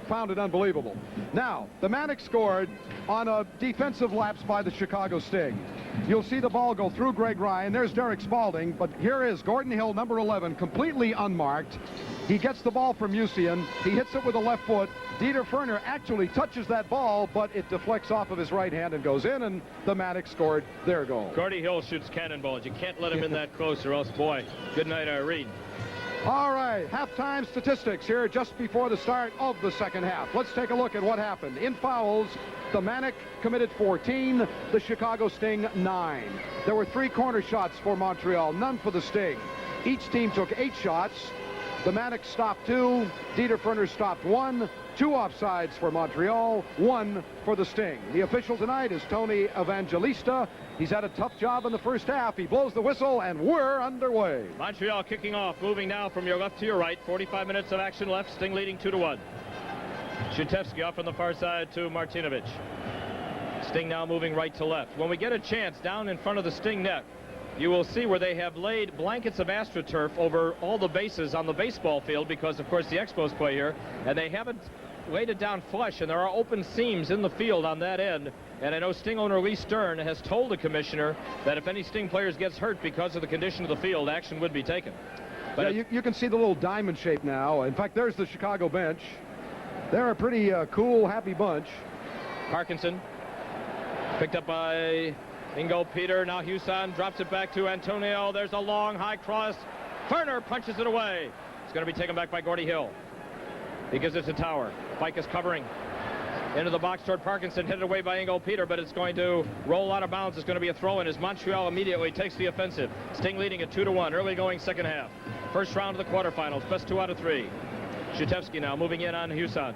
found it unbelievable. Now, the Manic scored on a defensive lapse by the Chicago Sting. You'll see the ball go through Greg Ryan. There's Derek Spalding, but here is Gordon Hill, number 11, completely unmarked. He gets the ball from Mucian. He hits it with the left foot. Dieter Ferner actually touches that ball, but it deflects off of his right hand and goes in, and the Manic scored their goal. Gordie Hill shoots cannonballs. You can't let him in that close, or else, boy, good night, Irene. All right, halftime statistics here just before the start of the second half. Let's take a look at what happened. In fouls, the Manic committed 14, the Chicago Sting 9. There were 3 corner shots for Montreal, none for the Sting. Each team took 8 shots. The Manic stopped 2, Dieter Ferner stopped 1, 2 offsides for Montreal, 1 for the Sting. The official tonight is Tony Evangelista. He's had a tough job in the first half. He blows the whistle, and we're underway. Montreal kicking off, moving now from your left to your right. 45 minutes of action left, Sting leading 2-1. Shatevsky off on the far side to Martinovic. Sting now moving right to left. When we get a chance down in front of the Sting net, you will see where they have laid blankets of AstroTurf over all the bases on the baseball field because, of course, the Expos play here, and they haven't laid it down flush, and there are open seams in the field on that end, And I know Sting owner Lee Stern has told the commissioner that if any Sting players gets hurt because of the condition of the field, action would be taken. But yeah, you can see the little diamond shape now. In fact, there's the Chicago bench. They're a pretty cool, happy bunch. Parkinson picked up by Ingo Peter. Now Huson drops it back to Antonio. There's a long, high cross. Ferner punches it away. It's going to be taken back by Gordie Hill. He gives it to Tower. Fike is covering. Into the box toward Parkinson, headed away by Ingo Peter, but it's going to roll out of bounds. It's going to be a throw-in as Montreal immediately takes the offensive. Sting leading at 2-1, early going second half. First round of the quarterfinals, best 2 out of 3. Shutevsky now moving in on Huson.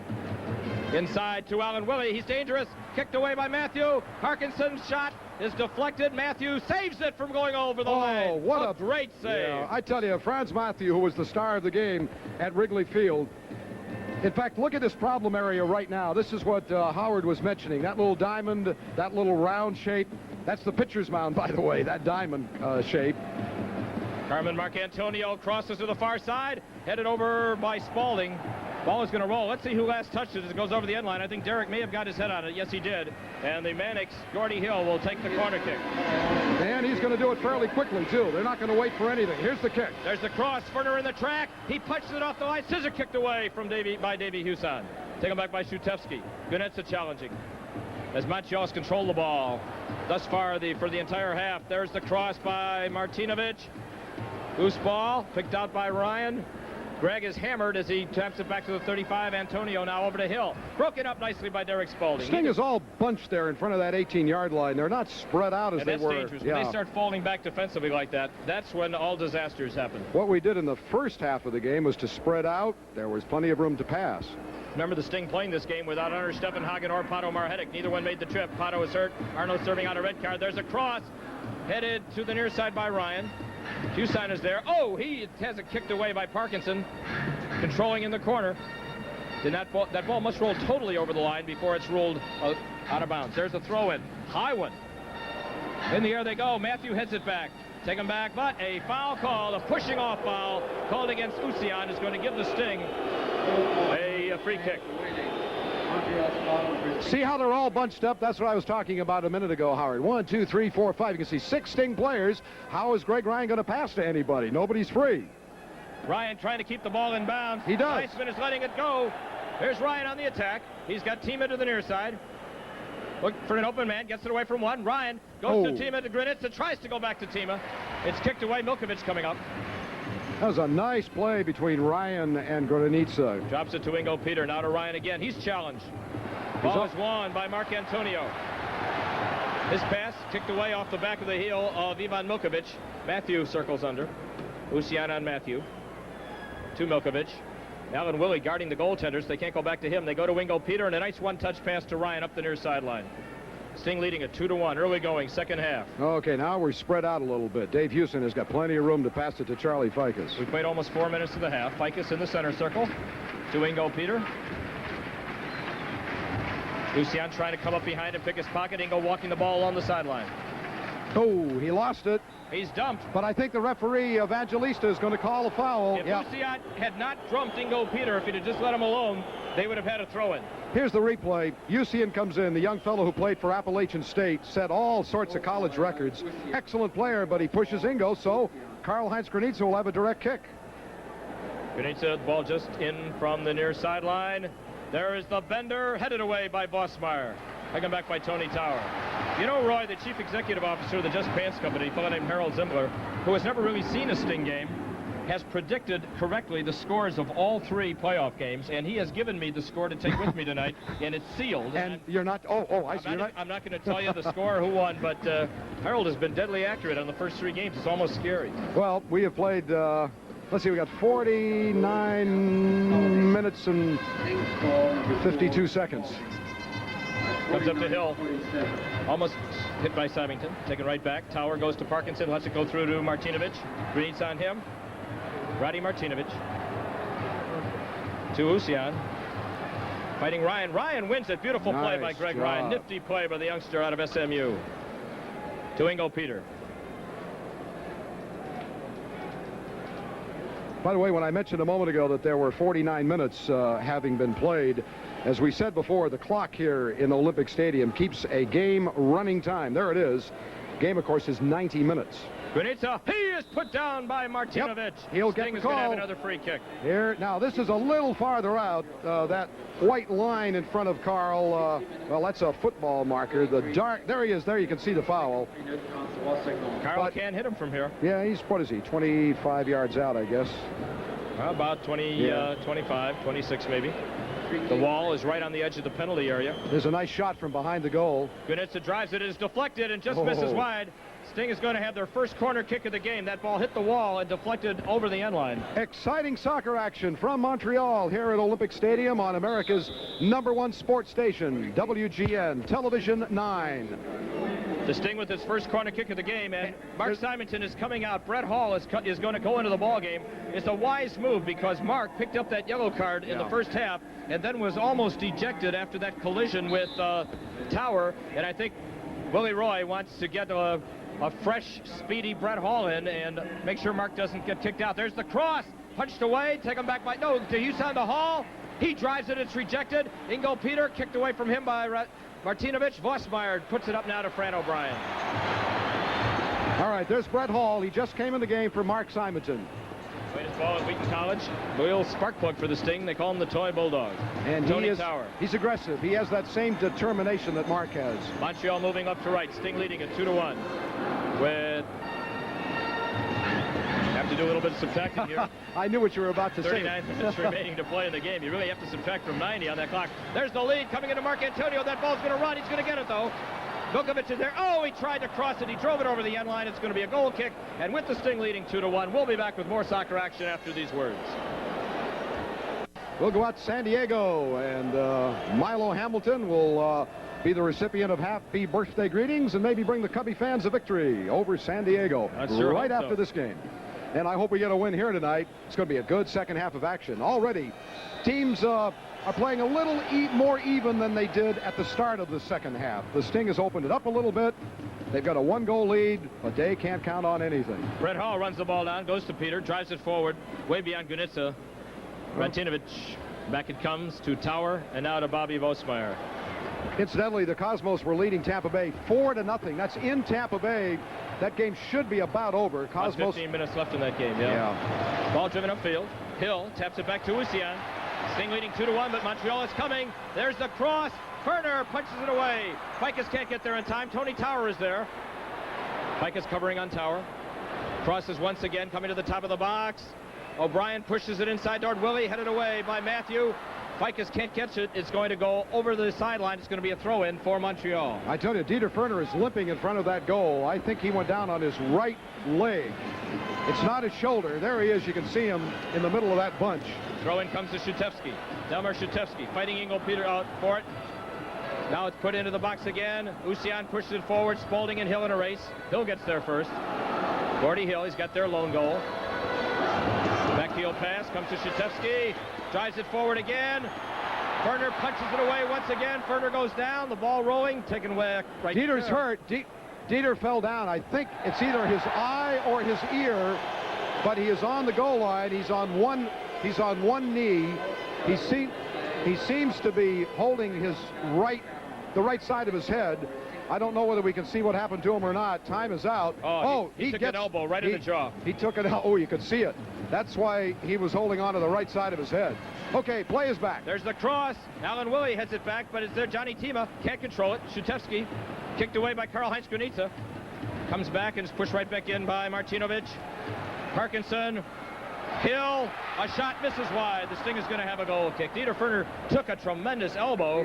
Inside to Alan Willie. He's dangerous. Kicked away by Matthew. Parkinson's shot is deflected. Matthew saves it from going over the line. Oh, what a great save. Yeah, I tell you, Franz Matthew, who was the star of the game at Wrigley Field. In fact, look at this problem area right now. This is what Howard was mentioning. That little diamond, that little round shape. That's the pitcher's mound, by the way, that diamond shape. Carmen Marcantonio crosses to the far side, headed over by Spaulding. Ball is going to roll. Let's see who last touched it as it goes over the end line. I think Derek may have got his head on it. Yes, he did. And the Manics, Gordie Hill, will take the corner kick. And he's going to do it fairly quickly, too. They're not going to wait for anything. Here's the kick. There's the cross. Ferner in the track. He punched it off the line. Scissor kicked away from Davey Huson. Taken back by Shutevsky. Gunetza challenging. As Montreal's control the ball. Thus far, for the entire half. There's the cross by Martinovich. Loose ball picked out by Ryan. Greg is hammered as he taps it back to the 35. Antonio now over to Hill. Broken up nicely by Derek Spaulding. Sting is all bunched there in front of that 18-yard line. They're not spread out as they were. That's dangerous. When they start falling back defensively like that, that's when all disasters happen. What we did in the first half of the game was to spread out. There was plenty of room to pass. Remember the Sting playing this game without Hunter Steffenhagen or Pato Marhetic. Neither one made the trip. Pato is hurt. Arnold serving out a red card. There's a cross headed to the near side by Ryan. Huson is there. Oh, he has it kicked away by Parkinson. Controlling in the corner. That ball must roll totally over the line before it's ruled out of bounds. There's a throw-in. High one. In the air they go. Matthew heads it back. Taken back, but a foul call, a pushing off foul called against Usian is going to give the Sting a free kick. See how they're all bunched up? That's what I was talking about a minute ago, Howard. 1, 2, 3, 4, 5. You can see 6 Sting players. How is Greg Ryan going to pass to anybody? Nobody's free. Ryan trying to keep the ball in bounds. He does. Weissman is letting it go. Here's Ryan on the attack. He's got Tima to the near side. Look for an open man. Gets it away from one. Ryan goes to Tima to Granitza. Tries to go back to Tima. It's kicked away. Milkovich coming up. That was a nice play between Ryan and Granitza. Drops it to Ingo Peter. Now to Ryan again. He's challenged. Ball is won by Mark Antonio. His pass kicked away off the back of the heel of Ivan Milkovich. Matthew circles under. Usian on Matthew. To Milkovich. Alan Willie guarding the goaltenders. They can't go back to him. They go to Ingo Peter, and a nice one-touch pass to Ryan up the near sideline. Sting leading at 2-1. Early going, second half. Okay, now we're spread out a little bit. Dave Huson has got plenty of room to pass it to Charlie Ficus. We played almost 4 minutes of the half. Ficus in the center circle. To Ingo Peter. Lucian trying to come up behind and pick his pocket. Ingo walking the ball along the sideline. Oh, he lost it. He's dumped. But I think the referee, Evangelista, is going to call a foul. If Lucian had not drumped Ingo Peter, if he'd have just let him alone, they would have had a throw-in. Here's the replay. Lucian comes in, the young fellow who played for Appalachian State, set all sorts of college records. Excellent player, but he pushes Ingo, so Karl-Heinz Granitza will have a direct kick. Granitza, ball just in from the near sideline. There is the bender, headed away by Bossmeyer. Taken back by Tony Tower. You know, Roy, the chief executive officer of the Just Pants Company, a fellow named Harold Zimbler, who has never really seen a Sting game, has predicted correctly the scores of all 3 playoff games, and he has given me the score to take with me tonight, and it's sealed. And you're not, I'm not going to tell you the score, who won, but Harold has been deadly accurate on the first 3 games. It's almost scary. Well, we have played, let's see, we got 49 minutes and 52 seconds. Comes up the hill. Almost hit by Symington. Taken right back. Tower goes to Parkinson. Lets it go through to Martinovich. Green's on him. Roddy Martinovich. To Usian. Fighting Ryan. Ryan wins it. Beautiful play by Greg Ryan. Nifty play by the youngster out of SMU. To Ingo Peter. By the way, when I mentioned a moment ago that there were 49 minutes having been played, As we said before, the clock here in the Olympic Stadium keeps a game running time. There it is. Game, of course, is 90 minutes. Granitsa, he is put down by Martinovic. Yep. He'll get the Sting is call. going to have another free kick. Here, now this is a little farther out. That white line in front of Carl, well, that's a football marker. The dark, there he is. There you can see the foul. Carl can't hit him from here. Yeah, he's, what is he, 25 yards out, I guess. Well, about 25, 26 maybe. The wall is right on the edge of the penalty area. There's a nice shot from behind the goal. Granitsa drives it, is deflected and just misses wide. Sting is going to have their first corner kick of the game. That ball hit the wall and deflected over the end line. Exciting soccer action from Montreal here at Olympic Stadium on America's #1 sports station, WGN Television 9. The Sting with his first corner kick of the game, and Mark Simonton is coming out. Brett Hall is going to go into the ball game. It's a wise move because Mark picked up that yellow card in the first half and then was almost ejected after that collision with Tower. And I think Willie Roy wants to get a fresh, speedy Brett Hall in and make sure Mark doesn't get kicked out. There's the cross, punched away, taken back by, no, to Usain to Hall. He drives it, it's rejected. Ingo Peter kicked away from him by Martinovic. Vosmeyer puts it up now to Fran O'Brien. All right, there's Brett Hall. He just came in the game for Mark Simonton. Latest ball at Wheaton College. Real spark plug for the Sting. They call him the Toy Bulldog. And Tony Tower. He's aggressive. He has that same determination that Mark has. Montreal moving up to right. Sting leading at 2-1. With... have to do a little bit of subtracting here. I knew what you were about to say. 39 minutes remaining to play in the game. You really have to subtract from 90 on that clock. There's the lead coming into Mark Antonio. That ball's going to run. He's going to get it, though. Vukovic is there. Oh, he tried to cross it. He drove it over the end line. It's going to be a goal kick. And with the Sting leading 2-1, we'll be back with more soccer action after these words. We'll go out to San Diego, and Milo Hamilton will be the recipient of happy birthday greetings and maybe bring the Cubby fans a victory over San Diego right after this game. And I hope we get a win here tonight. It's going to be a good second half of action. Already, teams are playing a little more even than they did at the start of the second half. The Sting has opened it up a little bit. They've got a 1-goal lead, but they can't count on anything. Brett Hall runs the ball down, goes to Peter, drives it forward, way beyond Granitsa. Martinovic, back it comes to Tower, and now to Bobby Vosmeyer. Incidentally, the Cosmos were leading Tampa Bay 4-0. That's in Tampa Bay. That game should be about over. Cosmos. 15 minutes left in that game, yeah. Ball driven upfield. Hill taps it back to Usian. Sting leading 2-1, but Montreal is coming. There's the cross. Ferner punches it away. Ficus can't get there in time. Tony Tower is there. Ficus covering on Tower. Crosses once again, coming to the top of the box. O'Brien pushes it inside toward Willie, headed away by Matthew. Ficus can't catch it. It's going to go over the sideline. It's going to be a throw-in for Montreal. I tell you, Dieter Ferner is limping in front of that goal. I think he went down on his right leg. It's not his shoulder. There he is. You can see him in the middle of that bunch. Throw-in comes to Shutevsky. Delmar Shutevsky fighting Ingo Peter out for it. Now it's put into the box again. Usian pushes it forward. Spalding and Hill in a race. Hill gets there first. Gordy Hill, he's got their lone goal. Backheel pass comes to Shutevsky. Drives it forward again. Ferner punches it away once again. Ferner goes down. The ball rolling. Taken away right there. Dieter's hurt. Dieter fell down. I think it's either his eye or his ear, but he is on the goal line. He's on one knee. He seems to be holding the right side of his head. I don't know whether we can see what happened to him or not. Time is out. He took an elbow right in the jaw. He took it out. Oh, you could see it. That's why he was holding on to the right side of his head. Okay, play is back. There's the cross. Alan Willie heads it back, but it's there. Johnny Tima can't control it. Shutevsky kicked away by Karl-Heinz Granitsa. Comes back and is pushed right back in by Martinovic. Parkinson. Hill, a shot misses wide. The Sting is going to have a goal kick. Dieter Ferner took a tremendous elbow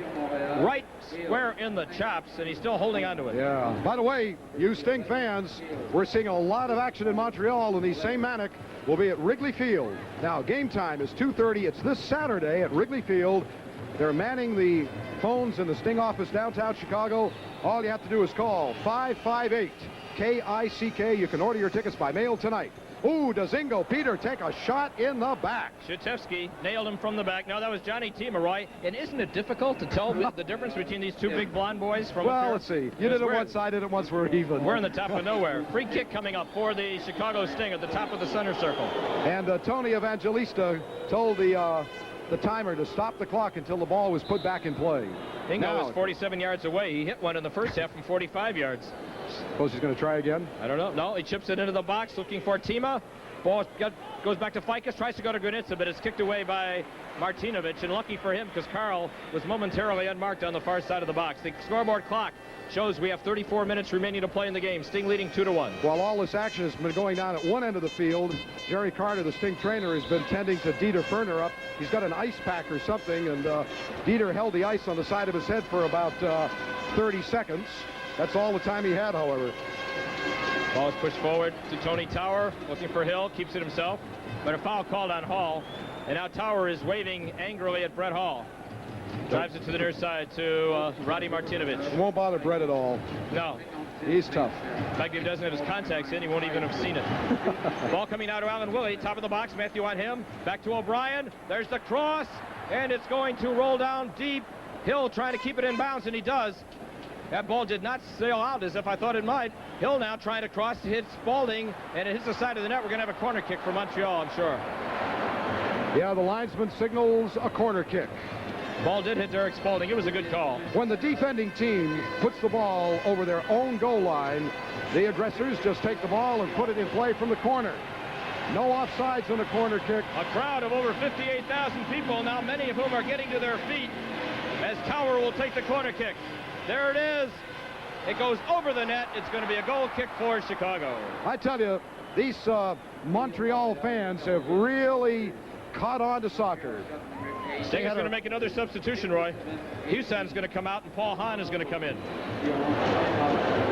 right square in the chops, and he's still holding on to it. Yeah. By the way, you Sting fans, we're seeing a lot of action in Montreal, and the same Manic will be at Wrigley Field. Now, game time is 2:30. It's this Saturday at Wrigley Field. They're manning the phones in the Sting office downtown Chicago. All you have to do is call 558-KICK. You can order your tickets by mail tonight. Ooh, does Ingo Peter take a shot in the back? Shutevsky nailed him from the back. Now that was Johnny Tima, Roy. And isn't it difficult to tell the difference between these two big blonde boys from up here? Let's see. You did it once, I did it once, we're even. We're in the top of nowhere. Free kick coming up for the Chicago Sting at the top of the center circle. And Tony Evangelista told the the timer to stop the clock until the ball was put back in play. Ingo was 47 yards away. He hit one in the first half from 45 yards. Suppose he's going to try again? I don't know. No, he chips it into the box looking for Tima. Ball goes back to Ficus, tries to go to Granitza, but it's kicked away by Martinovic, and lucky for him because Carl was momentarily unmarked on the far side of the box. The scoreboard clock shows we have 34 minutes remaining to play in the game. Sting leading 2-1. While all this action has been going on at one end of the field, Jerry Carter, the Sting trainer, has been tending to Dieter Ferner up. He's got an ice pack or something, and Dieter held the ice on the side of his head for about 30 seconds. That's all the time he had, however. Ball is pushed forward to Tony Tower, looking for Hill, keeps it himself, but a foul called on Hall, and now Tower is waving angrily at Brett Hall. Drives it to the near side to Roddy Martinovic. It won't bother Brett at all. No. He's tough. In fact, if he doesn't have his contacts in, he won't even have seen it. Ball coming out to Alan Willie, top of the box, Matthew on him, back to O'Brien, there's the cross, and it's going to roll down deep. Hill trying to keep it in bounds, and he does. That ball did not sail out as if I thought it might. Hill now trying to cross, hits Spalding, and it hits the side of the net. We're going to have a corner kick for Montreal, I'm sure. Yeah, the linesman signals a corner kick. Ball did hit Derek Spalding. It was a good call. When the defending team puts the ball over their own goal line, the aggressors just take the ball and put it in play from the corner. No offsides on the corner kick. A crowd of over 58,000 people, now many of whom are getting to their feet as Tower will take the corner kick. There it is. It goes over the net. It's going to be a goal kick for Chicago. I tell you, these Montreal fans have really caught on to soccer. Sting is going to make another substitution, Roy. Houston's going to come out, and Paul Hahn is going to come in.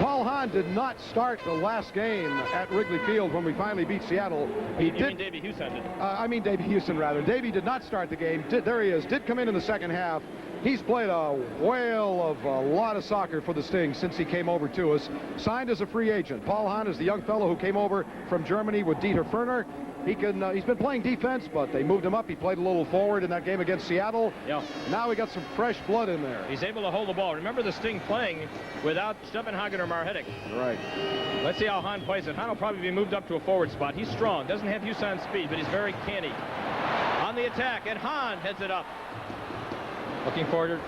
Paul Hahn did not start the last game at Wrigley Field when we finally beat Seattle. You mean Davey Houston did? I mean Davey Houston, rather. Davey did not start the game. There he is. Did come in the second half. He's played a whale of a lot of soccer for the Sting since he came over to us. Signed as a free agent. Paul Hahn is the young fellow who came over from Germany with Dieter Ferner. He's been playing defense, but they moved him up. He played a little forward in that game against Seattle. Yeah. Now we got some fresh blood in there. He's able to hold the ball. Remember the Sting playing without Steppenhagen or Marhetic. Right. Let's see how Hahn plays it. Hahn will probably be moved up to a forward spot. He's strong. Doesn't have Houston speed, but he's very canny. On the attack, and Hahn heads it up. Looking forward.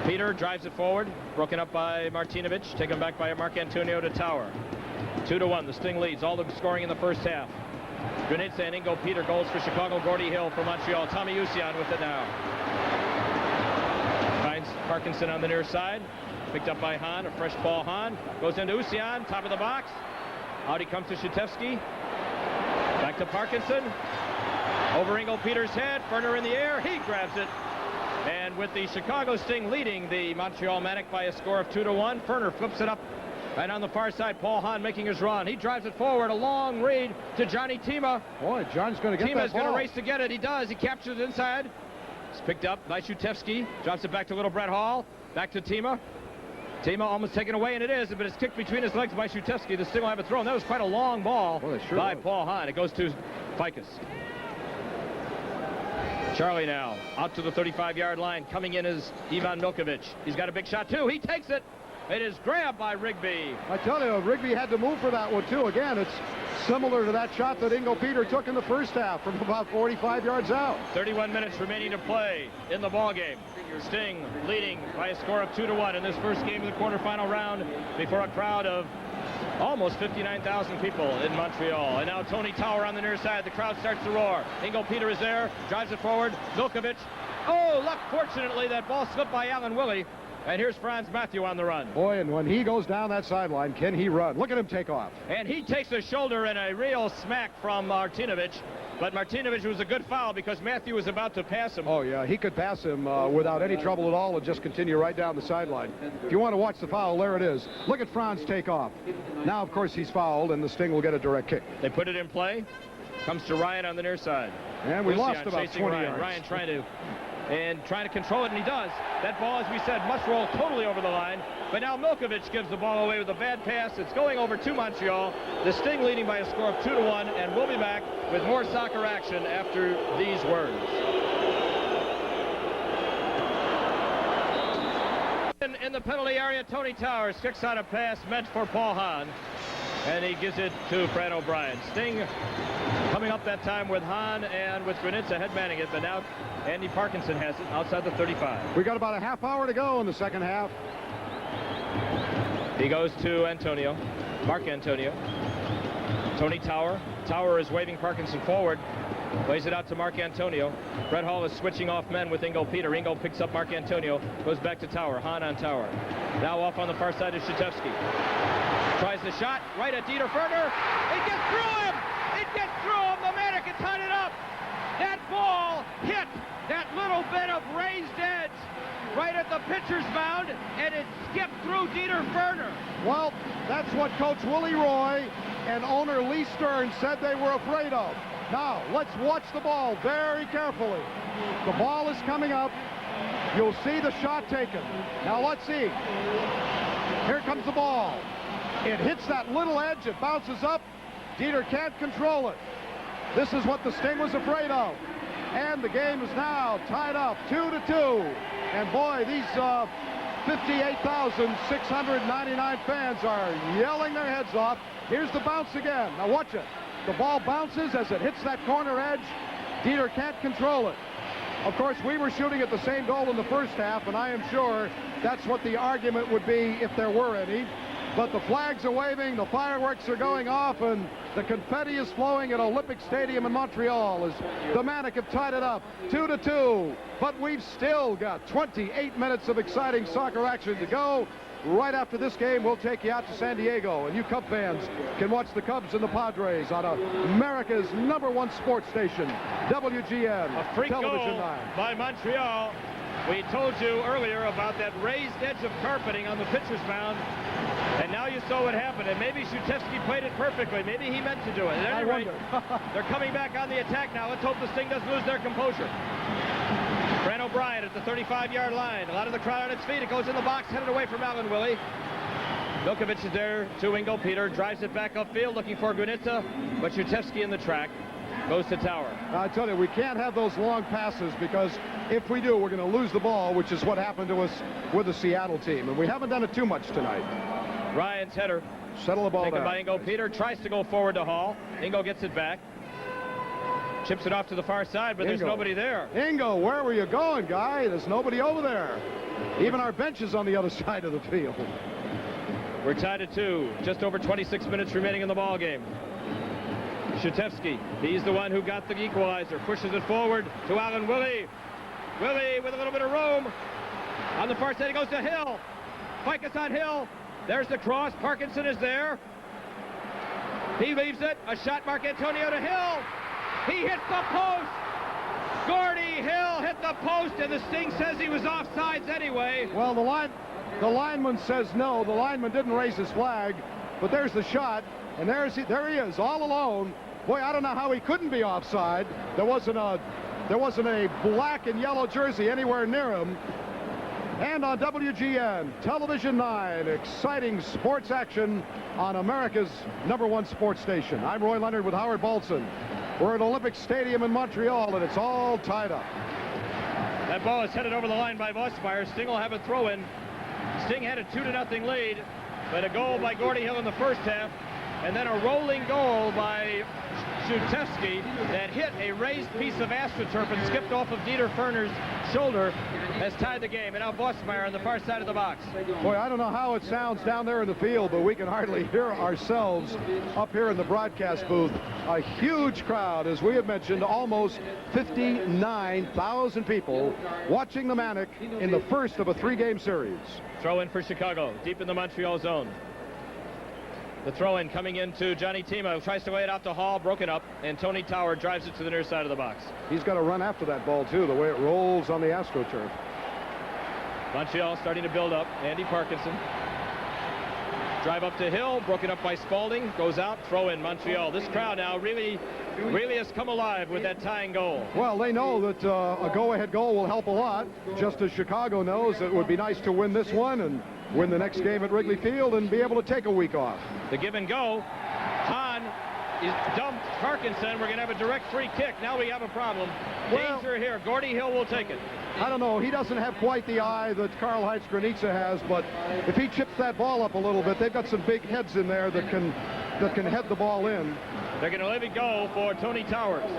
Peter drives it forward. Broken up by Martinovic. Taken back by Mark Antonio to Tower. 2-1. The Sting leads. All the scoring in the first half. Granitza and Ingo Peter goals for Chicago. Gordy Hill for Montreal. Tommy Usian with it now. Finds Parkinson on the near side. Picked up by Hahn. A fresh ball. Hahn goes into Usian. Top of the box. Out he comes to Shatevsky. Back to Parkinson. Over Ingo Peter's head. Ferner in the air. He grabs it. And with the Chicago Sting leading the Montreal Manic by a score of 2-1, Ferner flips it up. And on the far side, Paul Hahn making his run. He drives it forward, a long read to Johnny Tima. Boy, John's going to get that ball. Tima's going to race to get it. He does. He captures it inside. It's picked up by Shatevsky. Drops it back to little Brett Hall. Back to Tima. Tima almost taken away, and it is, but it's kicked between his legs by Shatevsky. The Sting will have it thrown. That was quite a long ball by Paul Hahn. It goes to Ficus. Charlie now out to the 35-yard line. Coming in is Ivan Milkovic. He's got a big shot, too. He takes it. It is grabbed by Rigby. I tell you, Rigby had to move for that one, too. Again, it's similar to that shot that Ingo Peter took in the first half from about 45 yards out. 31 minutes remaining to play in the ballgame. Sting leading by a score of 2-1 in this first game of the quarterfinal round before a crowd of almost 59,000 people in Montreal. And now Tony Tower on the near side. The crowd starts to roar. Ingo Peter is there, drives it forward. Milkovic. Oh, luck, fortunately, that ball slipped by Alan Willie. And here's Franz Matthew on the run. Boy, and when he goes down that sideline, can he run? Look at him take off. And he takes a shoulder and a real smack from Martinovic. But Martinovic was a good foul because Matthew was about to pass him. Oh, yeah, he could pass him without any trouble at all and just continue right down the sideline. If you want to watch the foul, there it is. Look at Franz take off. Now, of course, he's fouled, and the Sting will get a direct kick. They put it in play. Comes to Ryan on the near side. And we lost about 20 yards. Ryan trying to control it, and he does. That ball, as we said, must roll totally over the line. But now Milkovic gives the ball away with a bad pass. It's going over to Montreal. The Sting leading by a score of 2-1, and we'll be back with more soccer action after these words. In the penalty area, Tony Towers kicks out a pass meant for Paul Hahn. And he gives it to Fran O'Brien. Sting coming up that time with Hahn and with Granitza headmanning it, but now Andy Parkinson has it outside the 35. We got about a half hour to go in the second half. He goes to Antonio, Mark Antonio. Tony Tower. Tower is waving Parkinson forward. Plays it out to Mark Antonio. Brett Hall is switching off men with Ingo Peter. Ingo picks up Mark Antonio, goes back to Tower. Hahn on Tower. Now off on the far side is Shatevsky. Tries the shot right at Dieter Ferner. It gets through him! It gets through him! The Manic had tied it up! That ball hit that little bit of raised edge right at the pitcher's mound, and it skipped through Dieter Ferner. Well, that's what Coach Willie Roy and owner Lee Stern said they were afraid of. Now, let's watch the ball very carefully. The ball is coming up. You'll see the shot taken. Now, let's see. Here comes the ball. It hits that little edge. It bounces up. Dieter can't control it. This is what the Sting was afraid of. And the game is now tied up 2-2. And boy, these 58,699 fans are yelling their heads off. Here's the bounce again. Now watch it. The ball bounces as it hits that corner edge. Dieter can't control it. Of course, we were shooting at the same goal in the first half, and I am sure that's what the argument would be if there were any. But the flags are waving, the fireworks are going off, and the confetti is flowing at Olympic Stadium in Montreal as the Manic have tied it up 2-2. But we've still got 28 minutes of exciting soccer action to go. Right after this game, we'll take you out to San Diego, and you Cub fans can watch the Cubs and the Padres on America's #1 sports station, WGN. A freak Television goal 9. by Montreal. We told you earlier about that raised edge of carpeting on the pitcher's mound, and now you saw what happened. And maybe Shatevsky played it perfectly. Maybe he meant to do it. At any rate, they're coming back on the attack now. Let's hope the Sting doesn't lose their composure. Fran O'Brien at the 35-yard line. A lot of the crowd on its feet. It goes in the box, headed away from Alan Willie. Milkovic is there to Ingo Peter. Drives it back upfield, looking for Granitza, but Shatevsky in the track. Goes to Tower. I tell you, we can't have those long passes, because if we do, we're going to lose the ball, which is what happened to us with the Seattle team. And we haven't done it too much tonight. Ryan's header. Settle the ball Taken down. by Ingo Peter. Tries to go forward to Hall. Ingo gets it back. Chips it off to the far side, but there's nobody there. Ingo, where were you going, guy? There's nobody over there. Even our bench is on the other side of the field. We're tied at 2. Just over 26 minutes remaining in the ball game. Shatevsky, he's the one who got the equalizer. Pushes it forward to Alan Willie. Willie with a little bit of room. On the far side, he goes to Hill. Ficus on Hill. There's the cross. Parkinson is there. He leaves it. A shot, Mark Antonio to Hill. He hits the post. Gordie Hill hit the post, and the Sting says he was offsides anyway. Well, the lineman says no. The lineman didn't raise his flag, but there's the shot, and there he is, all alone. Boy, I don't know how he couldn't be offside. There wasn't a black and yellow jersey anywhere near him. And on WGN, Television 9, exciting sports action on America's #1 sports station. I'm Roy Leonard with Howard Balson. We're at Olympic Stadium in Montreal, and it's all tied up. That ball is headed over the line by Vosmeyer. Sting will have a throw-in. Sting had a 2-0 lead, but a goal by Gordie Hill in the first half, and then a rolling goal by Shatevsky that hit a raised piece of AstroTurf and skipped off of Dieter Ferner's shoulder, has tied the game. And now Vosmeyer on the far side of the box. Boy, I don't know how it sounds down there in the field, but we can hardly hear ourselves up here in the broadcast booth. A huge crowd, as we have mentioned, almost 59,000 people watching the Manic in the first of a 3-game series. Throw in for Chicago, deep in the Montreal zone. The throw-in coming into Johnny Tima, tries to lay it out to Hall, broken up, and Tony Tower drives it to the near side of the box. He's got to run after that ball, too, the way it rolls on the AstroTurf. Montreal starting to build up. Andy Parkinson. Drive up to Hill, broken up by Spalding, goes out, throw in Montreal. This crowd now really has come alive with that tying goal. Well, they know that a go-ahead goal will help a lot, just as Chicago knows it would be nice to win this one and win the next game at Wrigley Field and be able to take a week off. The give and go. Hahn is dumped Parkinson. We're going to have a direct free kick. Now we have a problem. Danger here. Gordie Hill will take it. I don't know. He doesn't have quite the eye that Karl-Heinz Granitza has, but if he chips that ball up a little bit, they've got some big heads in there that can that can head the ball in. They're going to let it go for Tony Towers.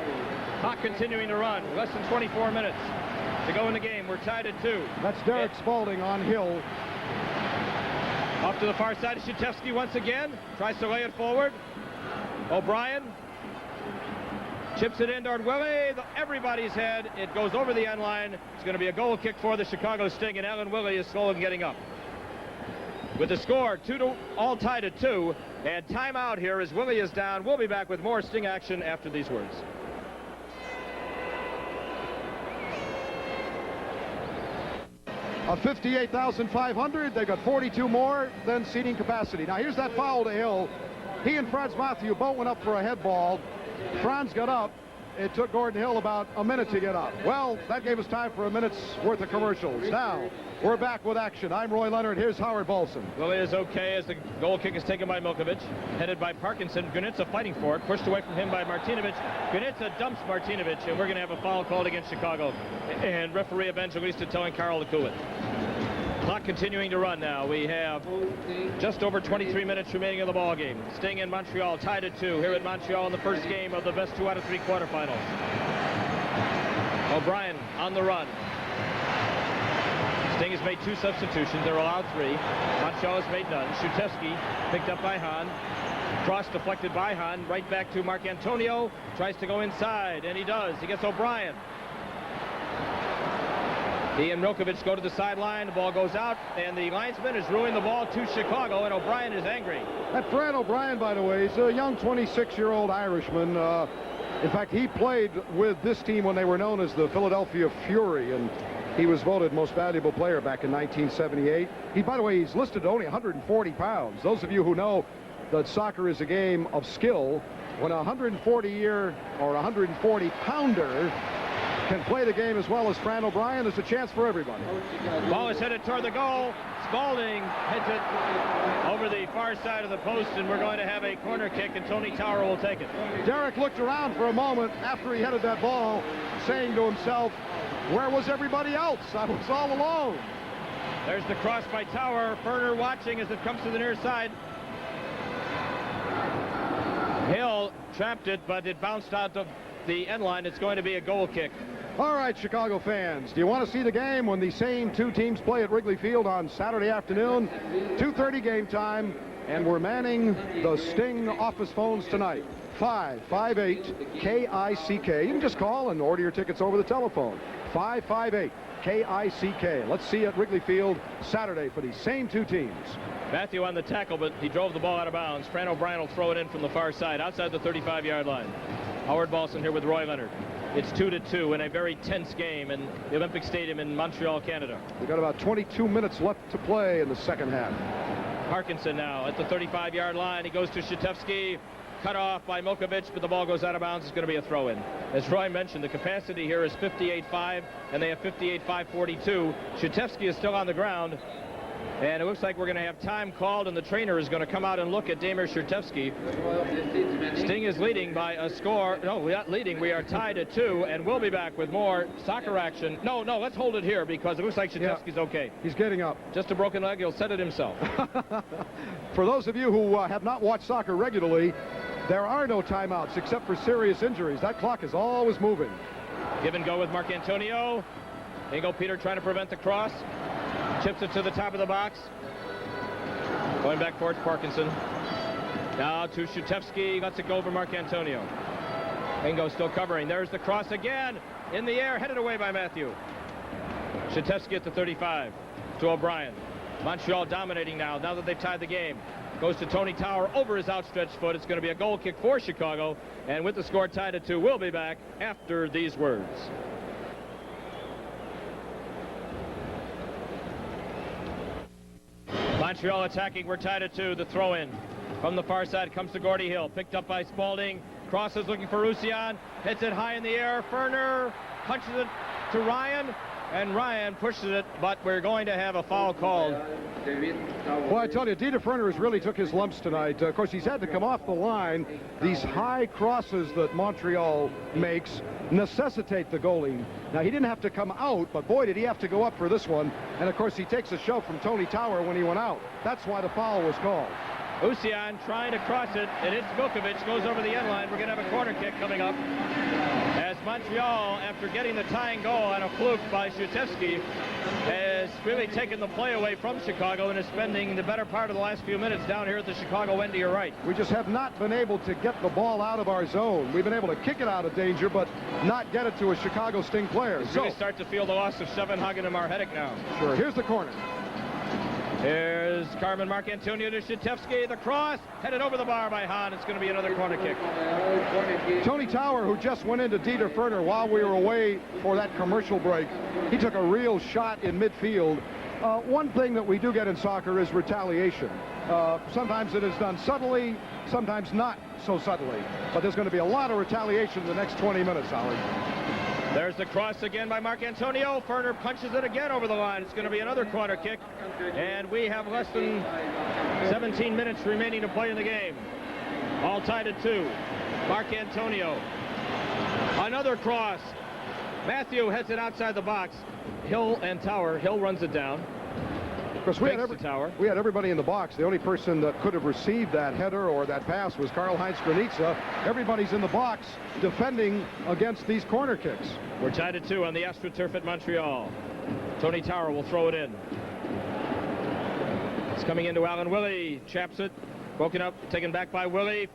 Clock continuing to run. Less than 24 minutes to go in the game. We're tied at 2. That's Derek Spalding on Hill. Off to the far side of Shatevsky once again. Tries to lay it forward. O'Brien chips it in toward Willie. Everybody's head. It goes over the end line. It's going to be a goal kick for the Chicago Sting, and Alan Willie is slow in getting up. With the score, all tied at 2, and timeout here as Willie is down. We'll be back with more Sting action after these words. Of 58,500, they've got 42 more than seating capacity. Now here's that foul to Hill. He and Franz Matthew both went up for a head ball. Franz got up. It took Gordon Hill about a minute to get up. Well, that gave us time for a minute's worth of commercials. Now, we're back with action. I'm Roy Leonard. Here's Howard Bolson. Willie is okay as the goal kick is taken by Milkovic. Headed by Parkinson. Gunitsa fighting for it. Pushed away from him by Martinovic. Gunitsa dumps Martinovic, and we're going to have a foul called against Chicago. And referee Evangelista telling Carl to cool it. Clock continuing to run now. We have just over 23 minutes remaining in the ball game. Sting in Montreal tied at 2 here at Montreal in the first game of the best 2 out of 3 quarterfinals. O'Brien on the run. Sting has made 2 substitutions. They're allowed 3. Montreal has made none. Shatevsky picked up by Hahn. Cross deflected by Hahn. Right back to Mark Antonio. Tries to go inside, and he does. He gets O'Brien. He and Milkovic go to the sideline. The ball goes out, and the linesman is ruining the ball to Chicago, and O'Brien is angry. That Fran O'Brien, by the way, is a young 26-year-old Irishman. In fact, he played with this team when they were known as the Philadelphia Fury, and he was voted most valuable player back in 1978. By the way, he's listed at only 140 pounds. Those of you who know that soccer is a game of skill, when a 140-year or 140-pounder can play the game as well as Fran O'Brien, there's a chance for everybody. Ball is headed toward the goal. Spalding hits it over the far side of the post, and we're going to have a corner kick, and Tony Tower will take it. Derek looked around for a moment after he headed that ball, saying to himself, where was everybody else? I was all alone. There's the cross by Tower. Ferner watching as it comes to the near side. Hill trapped it, but it bounced out of the end line. It's going to be a goal kick. All right, Chicago fans, do you want to see the game when the same 2 teams play at Wrigley Field on Saturday afternoon? 2:30 game time, and we're manning the Sting office phones tonight. 558-KICK. You can just call and order your tickets over the telephone. 558-KICK. Let's see you at Wrigley Field Saturday for these same 2 teams. Matthew on the tackle, but he drove the ball out of bounds. Fran O'Brien will throw it in from the far side, outside the 35-yard line. Howard Bolson here with Roy Leonard. It's 2-2 in a very tense game in the Olympic Stadium in Montreal, Canada. We've got about 22 minutes left to play in the second half. Parkinson now at the 35-yard line. He goes to Shatevsky. Cut off by Milkovic, but the ball goes out of bounds. It's going to be a throw-in. As Roy mentioned, the capacity here is 58.5, and they have 58.542. Shatevsky is still on the ground, and it looks like we're going to have time called, and the trainer is going to come out and look at Damir Shatevsky. Sting is leading by a score. No, we're not leading. We are tied at 2, and we'll be back with more soccer action. No, let's hold it here because it looks like Shatevsky's okay. He's getting up. Just a broken leg. He'll set it himself. For those of you who have not watched soccer regularly, there are no timeouts except for serious injuries. That clock is always moving. Give and go with Mark Antonio. There you go, Peter, trying to prevent the cross. Chips it to the top of the box. Going back towards Parkinson. Now to Shatevsky. Lets it go over Mark Antonio. Ingo still covering. There's the cross again. In the air, headed away by Matthew. Shatevsky at the 35 to O'Brien. Montreal dominating now that they've tied the game. Goes to Tony Tower over his outstretched foot. It's going to be a goal kick for Chicago. And with the score tied at 2, we'll be back after these words. Montreal attacking. We're tied at 2. The throw-in from the far side comes to Gordie Hill. Picked up by Spalding. Crosses looking for Roussillon. Hits it high in the air. Ferner punches it to Ryan. And Ryan pushes it, but we're going to have a foul called. Well, I tell you, Dieter Ferner has really took his lumps tonight. Of course, he's had to come off the line. These high crosses that Montreal makes necessitate the goalie. Now, he didn't have to come out, but boy, did he have to go up for this one. And, of course, he takes a shove from Tony Tower when he went out. That's why the foul was called. Usian trying to cross it, and it's Milkovic, goes over the end line. We're going to have a corner kick coming up. As Montreal, after getting the tying goal on a fluke by Shutevsky, has really taken the play away from Chicago and is spending the better part of the last few minutes down here at the Chicago end to your right. We just have not been able to get the ball out of our zone. We've been able to kick it out of danger, but not get it to a Chicago Sting player. We really start to feel the loss of Schevenhagen and Marhetic now. Sure. Here's the corner. Here's Carmen Marcantonio to Shutevsky. The cross headed over the bar by Hahn. It's going to be another corner kick. Tony Tower, who just went into Dieter Ferner while we were away for that commercial break, he took a real shot in midfield. One thing that we do get in soccer is retaliation. Sometimes it is done subtly, sometimes not so subtly. But there's going to be a lot of retaliation in the next 20 minutes, Ollie. There's the cross again by Marcantonio. Ferner punches it again over the line. It's going to be another corner kick. And we have less than 17 minutes remaining to play in the game. All tied at 2. Marcantonio. Another cross. Matthew heads it outside the box. Hill and Tower. Hill runs it down. Of course, we had everybody in the box. The only person that could have received that header or that pass was Karl-Heinz Granitza. Everybody's in the box defending against these corner kicks. We're tied at 2 on the AstroTurf at Montreal. Tony Tower will throw it in. It's coming into Alan Willie. Chaps it. Broken up. Taken back by Willie.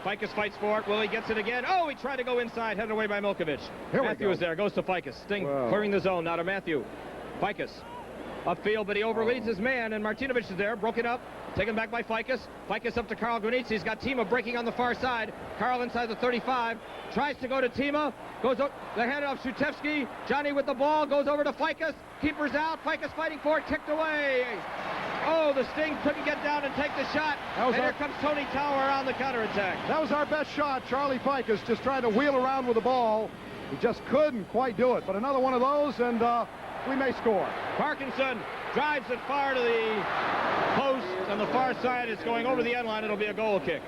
Ficus fights for it. Willie gets it again. Oh, he tried to go inside. Headed away by Milkovic. Matthew is there. Goes to Ficus. Sting clearing the zone. Now to Matthew. Ficus. Upfield, but he overleads his man, and Martinovic is there, broken up, taken back by Ficus. Ficus up to Karl Granitza. He's got Tima breaking on the far side. Karl inside the 35, tries to go to Tima, goes up the head of Shutevsky. Johnny with the ball, goes over to Ficus. Keeper's out, Ficus fighting for it, kicked away. Oh, the Sting couldn't get down and take the shot. And here comes Tony Tower on the counterattack. That was our best shot, Charlie Ficus, just trying to wheel around with the ball. He just couldn't quite do it, but another one of those, and we may score. Parkinson drives it far to the post on the far side. It's going over the end line. It'll be a goal kick.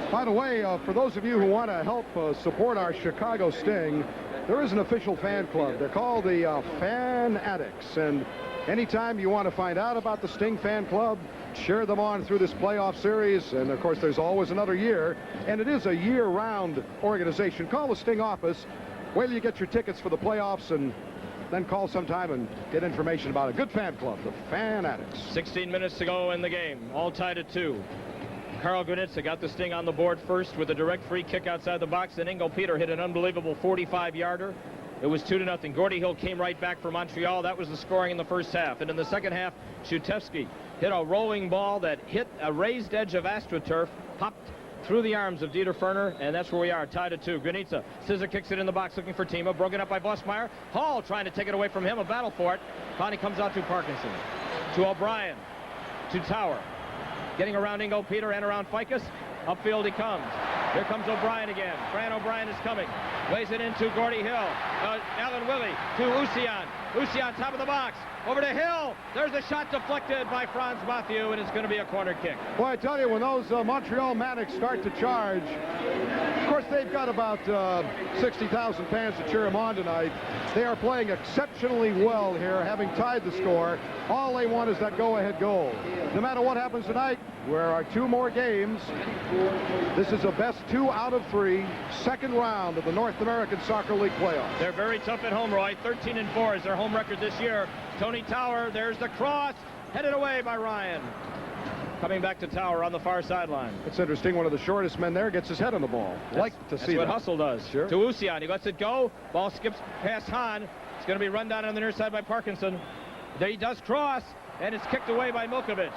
By the way, for those of you who want to help support our Chicago Sting, there is an official fan club. They're called the Fan Addicts. And anytime you want to find out about the Sting fan club, share them on through this playoff series. And, of course, there's always another year. And it is a year-round organization. Call the Sting office. Wait till you get your tickets for the playoffs and then call sometime and get information about a good fan club, the Fan Addicts. 16 minutes to go in the game, all tied at 2. Karl Granitza got the Sting on the board first with a direct free kick outside the box, and Ingo Peter hit an unbelievable 45-yarder. It was 2-0. Gordie Hill came right back for Montreal. That was the scoring in the first half. And in the second half, Shutevsky hit a rolling ball that hit a raised edge of AstroTurf, popped through the arms of Dieter Ferner, and that's where we are, tied at 2. Granitza scissor kicks it in the box, looking for Tima, broken up by Bosmeyer. Hall trying to take it away from him, a battle for it. Finally comes out to Parkinson, to O'Brien, to Tower, getting around Ingo Peter and around Ficus. Upfield he comes. Here comes O'Brien again. Fran O'Brien is coming. Lays it into Gordie Hill. Alan Willie to Usian. Usian, top of the box. Over to Hill. There's a shot deflected by Franz Mathieu, and it's going to be a corner kick. Boy, I tell you, when those Montreal Manics start to charge, of course, they've got about 60,000 fans to cheer them on tonight. They are playing exceptionally well here, having tied the score. All they want is that go-ahead goal. No matter what happens tonight, there are 2 more games. This is a best 2 out of 3, second round of the North American Soccer League playoffs. They're very tough at home, Roy. 13-4 is their home record this year. Tony Tower, there's the cross, headed away by Ryan. Coming back to Tower on the far sideline. It's interesting, one of the shortest men there gets his head on the ball. Like to see that. That's what Hustle does. Sure. To Usian, he lets it go. Ball skips past Hahn. It's going to be run down on the near side by Parkinson. There he does cross, and it's kicked away by Milkovic.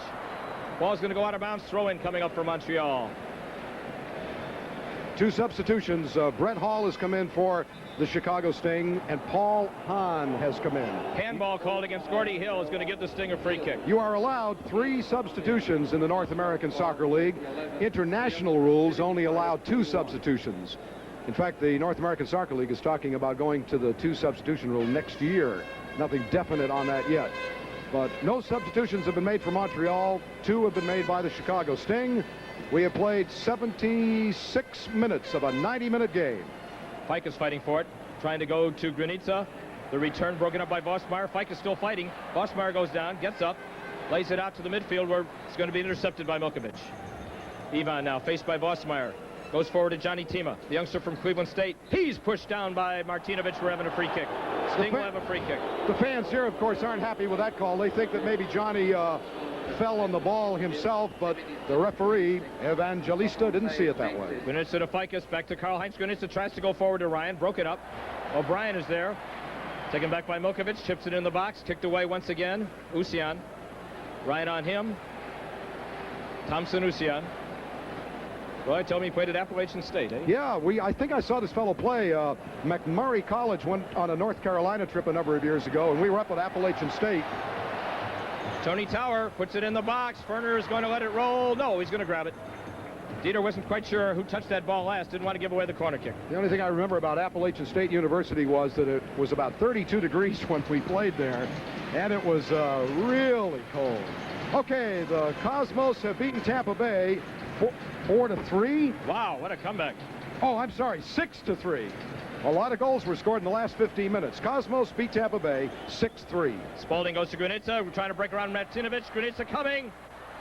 Ball's going to go out of bounds. Throw-in coming up for Montreal. 2 substitutions. Brett Hall has come in for the Chicago Sting, and Paul Hahn has come in. Handball called against Gordie Hill is going to give the Sting a free kick. You are allowed 3 substitutions in the North American Soccer League. International rules only allow 2 substitutions. In fact, the North American Soccer League is talking about going to the 2 substitution rule next year. Nothing definite on that yet. But no substitutions have been made for Montreal. 2 have been made by the Chicago Sting. We have played 76 minutes of a 90-minute game. Ficus fighting for it, trying to go to Granitza. The return broken up by Bosmeyer. Ficus still fighting. Bosmeyer goes down, gets up, Lays it out to the midfield where it's going to be intercepted by Milkovich. Ivan now faced by Vossmeyer. Goes forward to Johnny Tima, the youngster from Cleveland State. He's pushed down by Martinovich. We're having a free kick. Sting will have a free kick. The fans here, of course, aren't happy with that call. They think that maybe Johnny fell on the ball himself, but the referee, Evangelista, didn't see it that way. Granitza to Ficus, back to Karl-Heinz. Granitza tries to go forward to Ryan, broke it up. O'Brien is there. Taken back by Milkovich, chips it in the box, kicked away once again. Usian. Ryan on him. Thompson Usian. Roy told me he played at Appalachian State, eh? Yeah, I think I saw this fellow play. McMurray College went on a North Carolina trip a number of years ago, and we were up at Appalachian State. Tony Tower puts it in the box. Ferner is going to let it roll. No, he's going to grab it. Dieter wasn't quite sure who touched that ball last. Didn't want to give away the corner kick. The only thing I remember about Appalachian State University was that it was about 32 degrees when we played there, and it was really cold. Okay, the Cosmos have beaten Tampa Bay 4-3. Wow, what a comeback. Oh, I'm sorry, 6-3. A lot of goals were scored in the last 15 minutes. Cosmos beat Tampa Bay 6-3. Spalding goes to Granitza. We're trying to break around Martinovich. Granitza coming.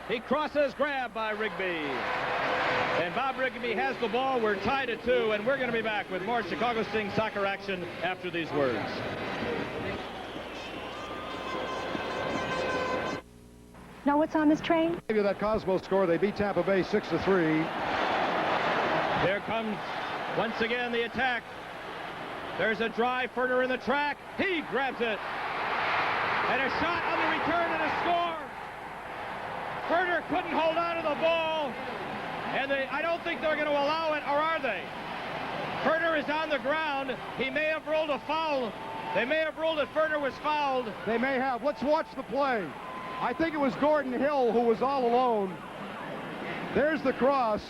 He crosses, grabbed by Rigby. And Bob Rigby has the ball. We're tied at 2, and we're going to be back with more Chicago Sting soccer action after these words. Know what's on this train? Maybe that Cosmos score, they beat Tampa Bay 6-3. Here comes once again the attack. There's a drive, Ferner in the track. He grabs it. And a shot on the return and a score. Ferner couldn't hold on to the ball. And I don't think they're going to allow it, or are they? Ferner is on the ground. He may have ruled a foul. They may have ruled that Ferner was fouled. They may have. Let's watch the play. I think it was Gordon Hill who was all alone. There's the cross.